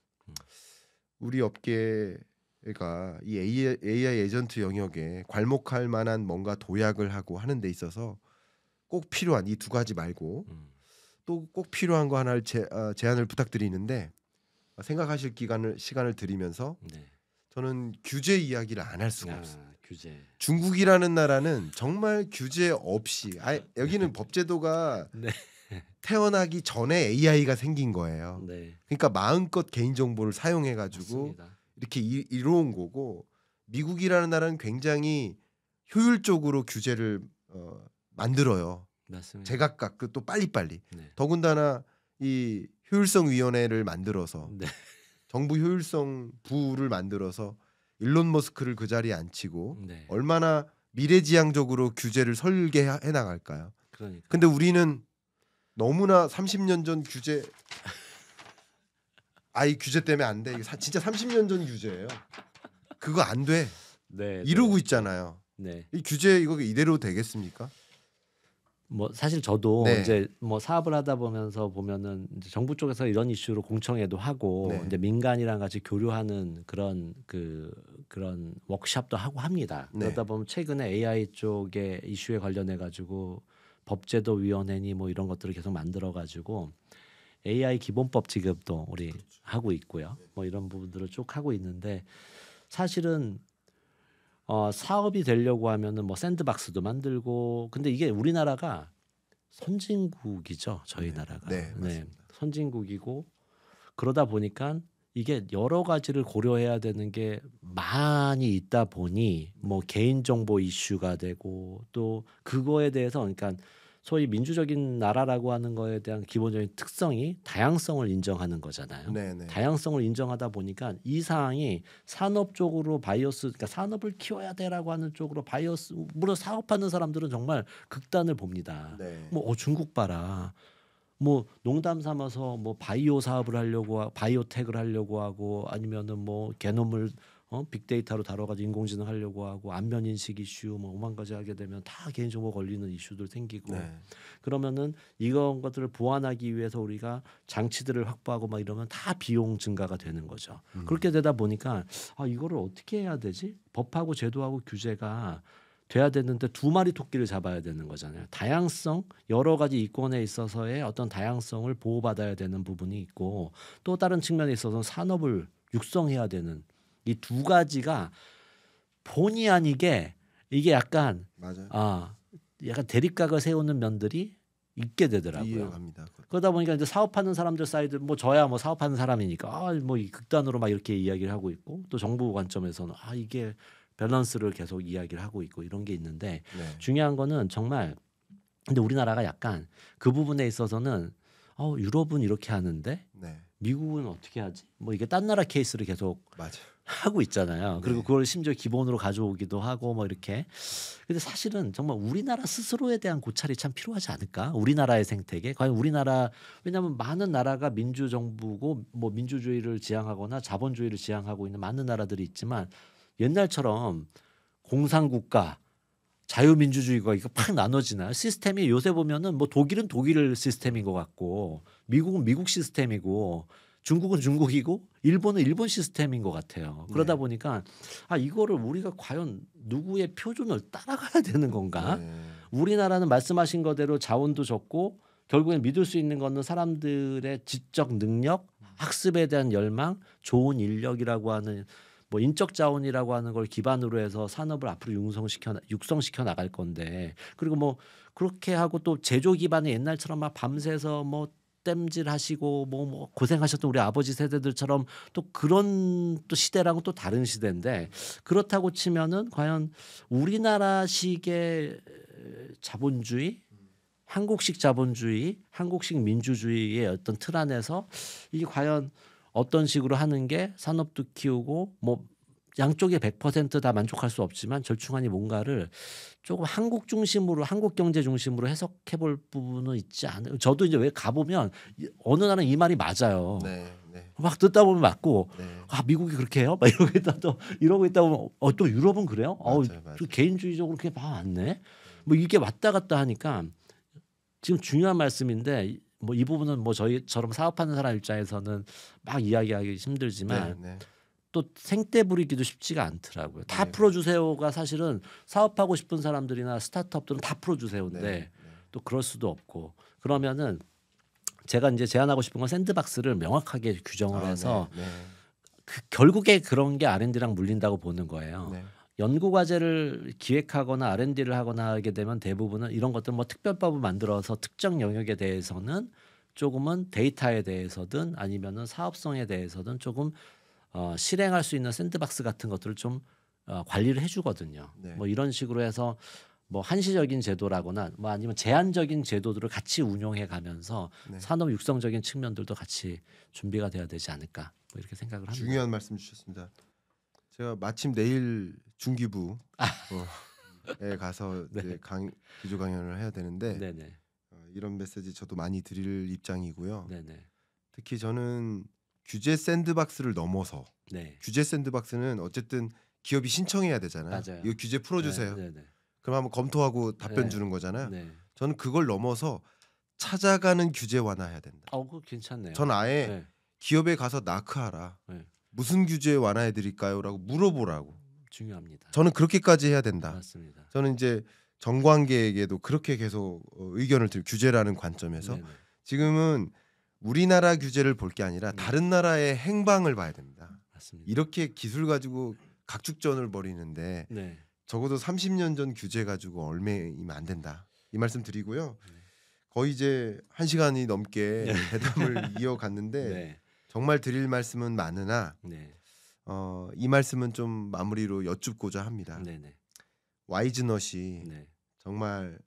우리 업계가 이 AI 에이전트 영역에 괄목할 만한 뭔가 도약을 하고 하는 데 있어서 꼭 필요한 이 두 가지 말고 또 꼭 필요한 거 하나를 제안을 부탁드리는데 생각하실 시간을 드리면서
네.
저는 규제 이야기를 안 할 수가 없어요.
규제.
중국이라는 나라는 정말 규제 없이 여기는 법제도가
네.
태어나기 전에 AI가 생긴 거예요.
네.
그러니까 마음껏 개인 정보를 사용해 가지고
맞습니다.
이렇게 이뤄온 거고 미국이라는 나라는 굉장히 효율적으로 규제를 만들어요.
맞습니다.
제각각 또 빨리빨리.
네.
더군다나 이 효율성 위원회를 만들어서
네.
정부 효율성 부를 만들어서 일론 머스크를 그 자리에 앉히고
네.
얼마나 미래지향적으로 규제를 설계해 나갈까요?
그러니까.
근데 우리는 너무나 30년 전 규제 이 규제 때문에 안 돼. 이게 진짜 30년 전 규제예요. 그거 안 돼.
네.
이러고 있잖아요.
네.
이 규제 이거 이대로 되겠습니까?
뭐 사실 저도
네.
이제 뭐 사업을 하다 보면서 보면은 이제 정부 쪽에서 이런 이슈로 공청회도 하고
네.
이제 민간이랑 같이 교류하는 그런 그런 워크숍도 하고 합니다.
네.
그러다 보면 최근에 AI 쪽의 이슈에 관련해 가지고 법제도 위원회니 뭐 이런 것들을 계속 만들어 가지고 AI 기본법 지급도 우리 하고 있고요. 뭐 이런 부분들을 쭉 하고 있는데 사실은 사업이 되려고 하면은 뭐 샌드박스도 만들고 근데 이게 우리나라가 선진국이죠. 저희
네.
나라가.
네, 맞습니다.
선진국이고 그러다 보니까 이게 여러 가지를 고려해야 되는 게 많이 있다 보니 뭐 개인정보 이슈가 되고 또 그거에 대해서 그러니까 소위 민주적인 나라라고 하는 거에 대한 기본적인 특성이 다양성을 인정하는 거잖아요.
네네.
다양성을 인정하다 보니까 이 사항이 산업 쪽으로 바이어스, 그러니까 산업을 키워야 돼라고 하는 쪽으로 바이어스, 물론 사업하는 사람들은 정말 극단을 봅니다.
네.
뭐 중국 봐라. 뭐 농담 삼아서 뭐 바이오 사업을 하려고 바이오텍을 하려고 하고 아니면은 뭐 게놈을 빅데이터로 다뤄가지고 인공지능 하려고 하고 안면 인식 이슈 뭐 오만 가지 하게 되면 다 개인정보 걸리는 이슈들 생기고
네.
그러면은 이런 것들을 보완하기 위해서 우리가 장치들을 확보하고 막 이러면 다 비용 증가가 되는 거죠. 그렇게 되다 보니까 이거를 어떻게 해야 되지? 법하고 제도하고 규제가 돼야 되는데 두 마리 토끼를 잡아야 되는 거잖아요. 다양성 여러 가지 이권에 있어서의 어떤 다양성을 보호받아야 되는 부분이 있고 또 다른 측면에 있어서 산업을 육성해야 되는 이 두 가지가 본의 아니게 이게 약간
맞아요.
약간 대립각을 세우는 면들이 있게 되더라고요.
이해합니다.
그러다 보니까 이제 사업하는 사람들 사이드 뭐 저야 뭐 사업하는 사람이니까 뭐 이 극단으로 막 이렇게 이야기를 하고 있고 또 정부 관점에서는 이게 밸런스를 계속 이야기를 하고 있고 이런 게 있는데
네.
중요한 거는 정말 근데 우리나라가 약간 그 부분에 있어서는 유럽은 이렇게 하는데
네.
미국은 어떻게 하지? 뭐 이게 딴 나라 케이스를 계속
맞아요.
하고 있잖아요. 그리고
네.
그걸 심지어 기본으로 가져오기도 하고 뭐 이렇게. 근데 사실은 정말 우리나라 스스로에 대한 고찰이 참 필요하지 않을까? 우리나라의 생태계. 과연 우리나라 왜냐하면 많은 나라가 민주정부고 뭐 민주주의를 지향하거나 자본주의를 지향하고 있는 많은 나라들이 있지만 옛날처럼 공산국가 자유민주주의가 이거 팍 나눠지나요? 시스템이 요새 보면은 뭐 독일은 독일 시스템인 것 같고 미국은 미국 시스템이고 중국은 중국이고 일본은 일본 시스템인 것 같아요. 그러다
네.
보니까 이거를 우리가 과연 누구의 표준을 따라가야 되는 건가?
네.
우리나라는 말씀하신 거대로 자원도 적고 결국엔 믿을 수 있는 거는 사람들의 지적 능력, 학습에 대한 열망, 좋은 인력이라고 하는 뭐 인적 자원이라고 하는 걸 기반으로 해서 산업을 앞으로 육성시켜 나갈 건데 그리고 뭐 그렇게 하고 또 제조 기반의 옛날처럼 막 밤새서 뭐 땜질하시고 뭐 고생하셨던 우리 아버지 세대들처럼 또 그런 또 시대랑은 또 다른 시대인데 그렇다고 치면은 과연 우리나라식의 자본주의 한국식 자본주의, 한국식 민주주의의 어떤 틀 안에서 이게 과연 어떤 식으로 하는 게 산업도 키우고 뭐 양쪽에 100%다 만족할 수 없지만 절충안이 뭔가를 조금 한국 중심으로 한국 경제 중심으로 해석해 볼 부분은 있지 않아요. 저도 이제 왜 가보면 어느 나라는 이 말이 맞아요.
네, 네,
막 듣다 보면 맞고
네.
아 미국이 그렇게 해요? 막 이러고 있다 보면 또 유럽은 그래요?
맞아요, 맞아요.
좀 개인주의적으로 그게 맞네. 뭐 이게 왔다 갔다 하니까 지금 중요한 말씀인데 뭐 이 부분은 뭐 저희처럼 사업하는 사람 입장에서는 막 이야기하기 힘들지만
네, 네.
또 생떼 부리기도 쉽지가 않더라고요. 다
네.
풀어주세요가 사실은 사업하고 싶은 사람들이나 스타트업들은 다 풀어주세요인데
네,
또 그럴 수도 없고 그러면은 제가 이제 제안하고 싶은 건 샌드박스를 명확하게 규정을 해서
네,
결국에 그런 게 R&D랑 물린다고 보는 거예요.
네,
연구 과제를 기획하거나 R&D를 하거나 하게 되면 대부분은 이런 것들 뭐 특별법을 만들어서 특정 영역에 대해서는 조금은 데이터에 대해서든 아니면은 사업성에 대해서든 조금 실행할 수 있는 샌드박스 같은 것들을 좀 관리를 해주거든요.
네.
뭐 이런 식으로 해서 뭐 한시적인 제도라거나 뭐 아니면 제한적인 제도들을 같이 운용해 가면서
네.
산업 육성적인 측면들도 같이 준비가 돼야 되지 않을까 뭐 이렇게 생각을 합니다.
중요한 말씀 주셨습니다. 제가 마침 내일 중기부에 가서
네.
이제 기조 강연을 해야 되는데
네네.
이런 메시지 저도 많이 드릴 입장이고요.
네네.
특히 저는 규제 샌드박스를 넘어서
네.
규제 샌드박스는 어쨌든 기업이 신청해야 되잖아요.
맞아요.
이거 규제 풀어주세요.
네네.
그럼 한번 검토하고 답변
네.
주는 거잖아요.
네.
저는 그걸 넘어서 찾아가는 규제 완화해야 된다.
그거 괜찮네요.
전 아예
네.
기업에 가서 나크하라.
네.
무슨 규제 완화해 드릴까요?라고 물어보라고.
중요합니다.
저는 그렇게까지 해야 된다.
맞습니다.
저는 이제 정관계에게도 그렇게 계속 의견을 드리고 규제라는 관점에서
네네.
지금은 우리나라 규제를 볼 게 아니라
네.
다른 나라의 행방을 봐야 됩니다.
맞습니다.
이렇게 기술 가지고 각축전을 벌이는데
네.
적어도 30년 전 규제 가지고 얼매이면 안 된다. 이 말씀 드리고요. 거의 이제 1시간이 넘게 대담을 이어갔는데
네.
정말 드릴 말씀은 많으나
네.
이 말씀은 좀 마무리로 여쭙고자 합니다.
네네.
와이즈넛이
네.
정말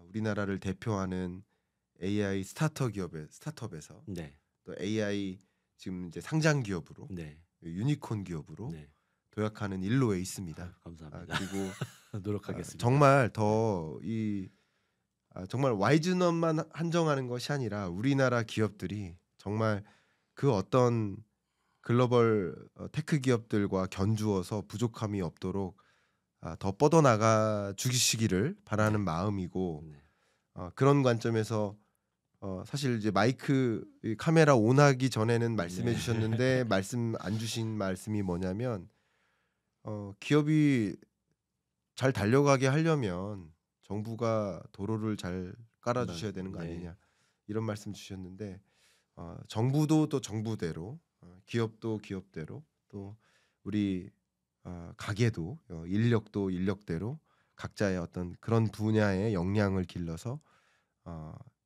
우리나라를 대표하는 AI 스타트업에서
네.
또 AI 지금 이제 상장 기업으로
네.
유니콘 기업으로
네.
도약하는 일로에 있습니다.
감사합니다.
그리고
노력하겠습니다.
정말 더 정말 와이즈넛만 한정하는 것이 아니라 우리나라 기업들이 정말 그 어떤 글로벌 테크 기업들과 견주어서 부족함이 없도록 더 뻗어나가 주시기를 바라는 마음이고
네.
그런 관점에서 사실 이제 이 카메라 온하기 전에는 말씀해
네.
주셨는데 말씀 안 주신 말씀이 뭐냐면 기업이 잘 달려가게 하려면 정부가 도로를 잘 깔아주셔야 되는 거
네.
아니냐 이런 말씀 주셨는데 정부도 또 정부대로 기업도 기업대로 또 우리 가게도 인력도 인력대로 각자의 어떤 그런 분야의 역량을 길러서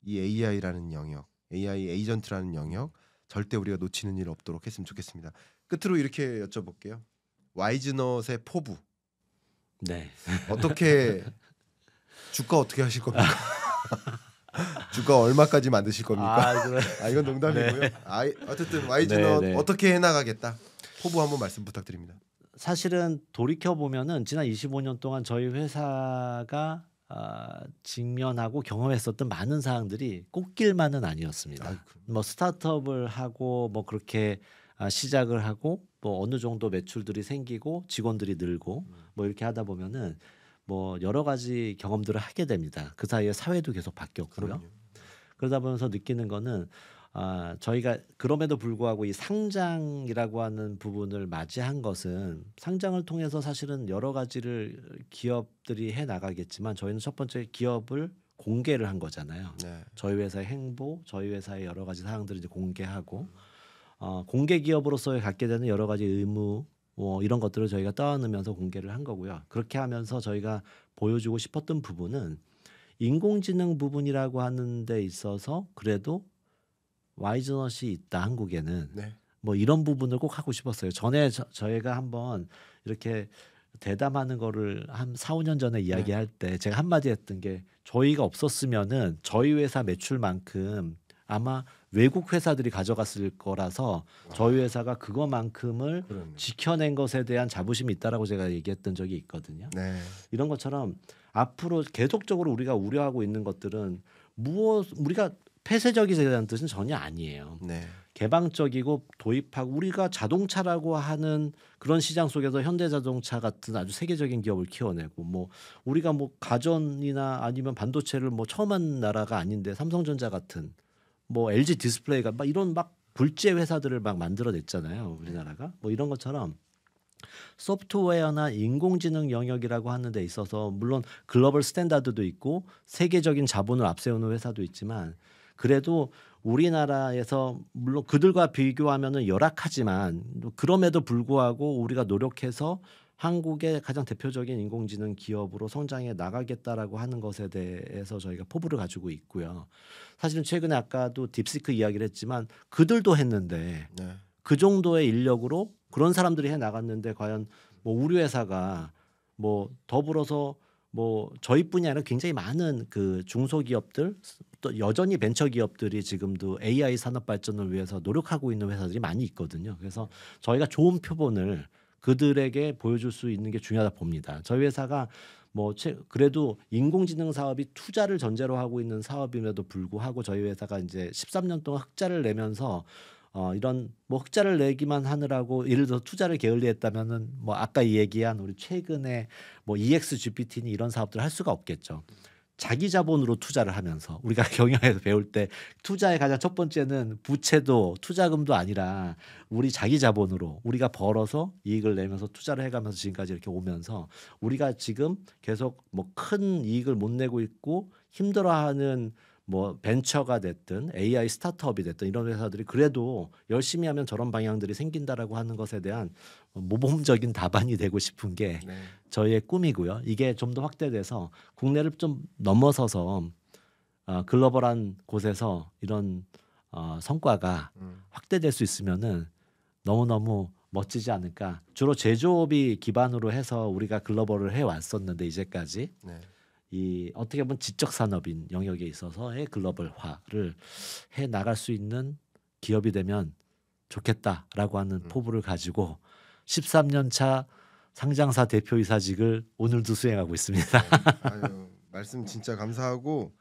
이 AI라는 영역, AI 에이전트라는 영역 절대 우리가 놓치는 일 없도록 했으면 좋겠습니다. 끝으로 이렇게 여쭤볼게요. 와이즈넛의 포부
네.
어떻게 주가 어떻게 하실 겁니까? 주가 얼마까지 만드실 겁니까?
그래.
이건 농담이고요.
네.
어쨌든 와이즈넛
네, 네.
어떻게 해나가겠다. 포부 한번 말씀 부탁드립니다.
사실은 돌이켜 보면은 지난 25년 동안 저희 회사가 직면하고 경험했었던 많은 사항들이 꽃길만은 아니었습니다. 뭐 스타트업을 하고 뭐 그렇게 시작을 하고 뭐 어느 정도 매출들이 생기고 직원들이 늘고 뭐 이렇게 하다 보면은 뭐 여러 가지 경험들을 하게 됩니다. 그 사이에 사회도 계속 바뀌었고요.
그럼요.
그러다 보면서 느끼는 거는 저희가 그럼에도 불구하고 이 상장이라고 하는 부분을 맞이한 것은 상장을 통해서 사실은 여러 가지를 기업들이 해 나가겠지만 저희는 첫 번째 기업을 공개를 한 거잖아요.
네.
저희 회사의 행보, 저희 회사의 여러 가지 사항들을 이제 공개하고 공개 기업으로서 갖게 되는 여러 가지 의무 이런 것들을 저희가 떠안으면서 공개를 한 거고요. 그렇게 하면서 저희가 보여주고 싶었던 부분은 인공지능 부분이라고 하는 데 있어서 그래도 와이즈넛이 있다 한국에는
네.
뭐 이런 부분을 꼭 하고 싶었어요. 전에 저희가 한번 이렇게 대담하는 거를 한 4, 5년 전에 이야기할 때 제가 한마디 했던 게 저희가 없었으면은 저희 회사 매출만큼 아마 외국 회사들이 가져갔을 거라서 저희 회사가 그거만큼을
그러네.
지켜낸 것에 대한 자부심이 있다라고 제가 얘기했던 적이 있거든요.
네.
이런 것처럼 앞으로 계속적으로 우리가 우려하고 있는 것들은 우리가 폐쇄적이라는 뜻은 전혀 아니에요.
네.
개방적이고 도입하고 우리가 자동차라고 하는 그런 시장 속에서 현대자동차 같은 아주 세계적인 기업을 키워내고 뭐 우리가 뭐 가전이나 아니면 반도체를 뭐 처음 한 나라가 아닌데 삼성전자 같은 뭐 LG 디스플레이가 막 이런 막 굴지의 회사들을 막 만들어냈잖아요. 우리나라가 뭐 이런 것처럼 소프트웨어나 인공지능 영역이라고 하는 데 있어서 물론 글로벌 스탠다드도 있고 세계적인 자본을 앞세우는 회사도 있지만 그래도 우리나라에서 물론 그들과 비교하면은 열악하지만 그럼에도 불구하고 우리가 노력해서 한국의 가장 대표적인 인공지능 기업으로 성장해 나가겠다라고 하는 것에 대해서 저희가 포부를 가지고 있고요. 사실은 최근에 아까도 딥시크 이야기를 했지만 그들도 했는데
네.
그 정도의 인력으로 그런 사람들이 해 나갔는데 과연 뭐 우리 회사가 뭐 더불어서 뭐 저희뿐이 아니라 굉장히 많은 그 중소기업들 또 여전히 벤처기업들이 지금도 AI 산업 발전을 위해서 노력하고 있는 회사들이 많이 있거든요. 그래서 저희가 좋은 표본을 그들에게 보여줄 수 있는 게 중요하다 봅니다. 저희 회사가 뭐 그래도 인공지능 사업이 투자를 전제로 하고 있는 사업임에도 불구하고 저희 회사가 이제 13년 동안 흑자를 내면서 이런 뭐 흑자를 내기만 하느라고 예를 들어 투자를 게을리했다면은 뭐 아까 얘기한 우리 최근에 뭐 EXGPT니 이런 사업들을 할 수가 없겠죠. 자기 자본으로 투자를 하면서 우리가 경영에서 배울 때 투자의 가장 첫 번째는 부채도 투자금도 아니라 우리 자기 자본으로 우리가 벌어서 이익을 내면서 투자를 해가면서 지금까지 이렇게 오면서 우리가 지금 계속 뭐 큰 이익을 못 내고 있고 힘들어하는 뭐 벤처가 됐든 AI 스타트업이 됐든 이런 회사들이 그래도 열심히 하면 저런 방향들이 생긴다라고 하는 것에 대한 모범적인 답안이 되고 싶은 게
네.
저희의 꿈이고요. 이게 좀 더 확대돼서 국내를 좀 넘어서서 글로벌한 곳에서 이런 성과가 확대될 수 있으면은 너무너무 멋지지 않을까. 주로 제조업이 기반으로 해서 우리가 글로벌을 해 왔었는데 이제까지
네.
이 어떻게 보면 지적 산업인 영역에 있어서의 글로벌화를 해 나갈 수 있는 기업이 되면 좋겠다라고 하는 포부를 가지고 13년 차 상장사 대표이사직을 오늘도 수행하고 있습니다.
아유, 말씀 진짜 감사하고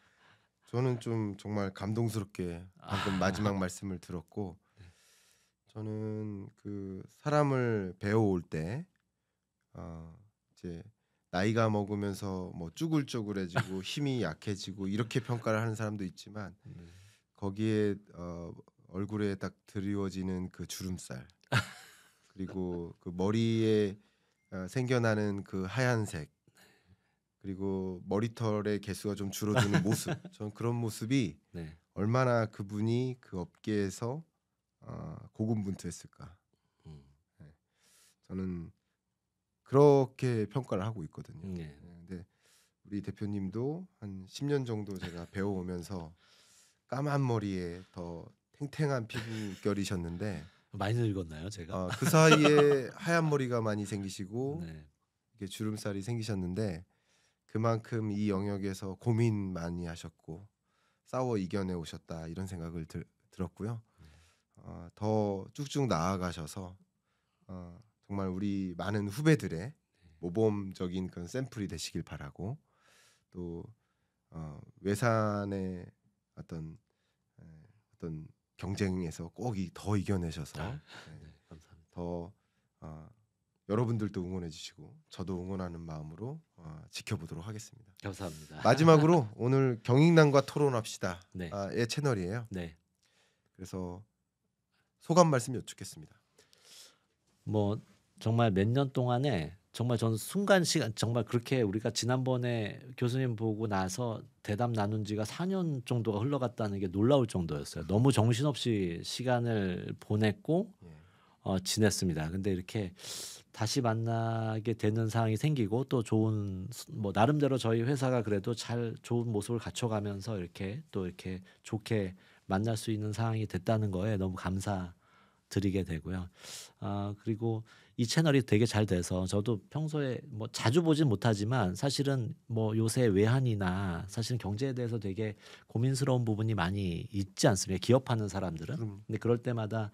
저는 좀 정말 감동스럽게 방금 마지막 말씀을 들었고 저는 그 사람을 배워올 때 이제 나이가 먹으면서 뭐 쭈글쭈글해지고 힘이 약해지고 이렇게 평가를 하는 사람도 있지만 거기에 얼굴에 딱 드리워지는 그 주름살 그리고 그 머리에 생겨나는 그 하얀색 그리고 머리털의 개수가 좀 줄어드는 모습 저는 그런 모습이
네.
얼마나 그분이 그 업계에서 고군분투했을까
음,
저는 그렇게 평가를 하고 있거든요.
네.
근데 우리 대표님도 한 10년 정도 제가 배워오면서 까만 머리에 더 탱탱한 피부결이셨는데
많이 늙었나요, 제가?
그 사이에 하얀 머리가 많이 생기시고
네.
이게 주름살이 생기셨는데 그만큼 이 영역에서 고민 많이 하셨고 싸워 이겨내 오셨다 이런 생각을 들었고요. 더 쭉쭉 나아가셔서 정말 우리 많은 후배들의 모범적인 그런 샘플이 되시길 바라고 또 외산의 어떤 경쟁에서 꼭 더 이겨내셔서
네, 감사합니다.
더 여러분들도 응원해 주시고 저도 응원하는 마음으로 지켜보도록 하겠습니다.
감사합니다.
마지막으로 오늘 경인남과 토론합시다의
네.
채널이에요.
네.
그래서 소감 말씀 여쭙겠습니다.
뭐 정말 몇 년 동안에 정말 전 순간 시간 정말 그렇게 우리가 지난번에 교수님 보고 나서 대담 나눈 지가 4년 정도가 흘러갔다는 게 놀라울 정도였어요. 너무 정신없이 시간을 보냈고 지냈습니다. 근데 이렇게 다시 만나게 되는 상황이 생기고 또 좋은 뭐 나름대로 저희 회사가 그래도 잘 좋은 모습을 갖춰가면서 이렇게 또 이렇게 좋게 만날 수 있는 상황이 됐다는 거에 너무 감사드리게 되고요. 그리고 이 채널이 되게 잘 돼서 저도 평소에 뭐 자주 보진 못하지만 사실은 뭐 요새 외환이나 사실은 경제에 대해서 되게 고민스러운 부분이 많이 있지 않습니까? 기업하는 사람들은.
그럼
근데 그럴 때마다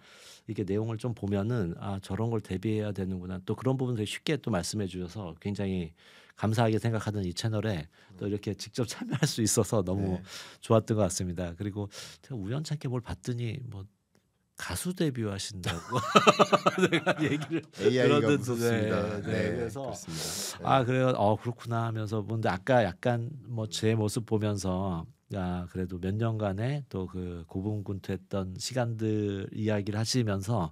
이게 내용을 좀 보면은 아 저런 걸 대비해야 되는구나. 또 그런 부분 되게 쉽게 또 말씀해 주셔서 굉장히 감사하게 생각하던 이 채널에 또 이렇게 직접 참여할 수 있어서 너무
네.
좋았던 것 같습니다. 그리고 제가 우연찮게 뭘 봤더니 뭐 가수 데뷔하신다고 내가 얘기를
AI가
들었는데
무섭습니다. 네,
그래서
그렇습니다. 네.
아 그래요 그렇구나 하면서 근데 아까 약간 뭐 제 모습 보면서 아 그래도 몇 년간의 또 그 고군분투했던 시간들 이야기를 하시면서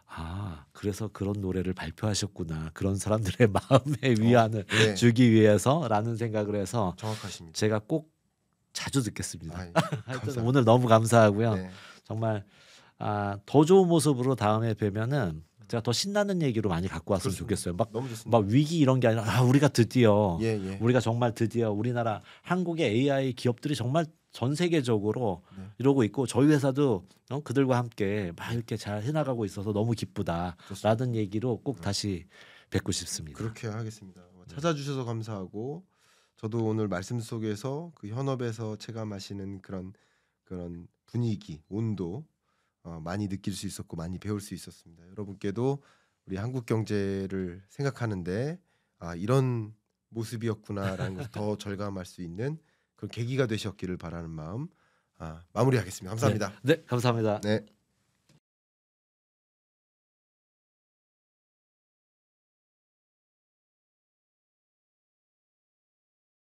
아 그래서 그런 노래를 발표하셨구나 그런 사람들의 마음의 위안을
네,
주기 위해서라는 생각을 해서
정확하십니다.
제가 꼭 자주 듣겠습니다.
아이,
하여튼
감사합니다.
오늘 너무 감사하고요.
네.
정말 더 좋은 모습으로 다음에 뵈면은 제가 더 신나는 얘기로 많이 갖고 왔으면
그렇습니다.
좋겠어요.
너무 좋습니다.
막 위기 이런 게 아니라 우리가 드디어
예, 예.
우리가 정말 드디어 우리나라 한국의 AI 기업들이 정말 전 세계적으로
네.
이러고 있고 저희 회사도 그들과 함께 막 이렇게 잘 해나가고 있어서 너무 기쁘다라는
좋습니다.
얘기로 꼭 다시 뵙고 싶습니다.
그렇게 하겠습니다. 찾아주셔서 감사하고 저도 오늘 말씀 속에서 그 현업에서 체감하시는 그런 분위기, 온도 많이 느낄 수 있었고 많이 배울 수 있었습니다. 여러분께도 우리 한국 경제를 생각하는데 이런 모습이었구나라는 것을 더 절감할 수 있는 그런 계기가 되셨기를 바라는 마음 마무리하겠습니다. 감사합니다.
네, 감사합니다.
네.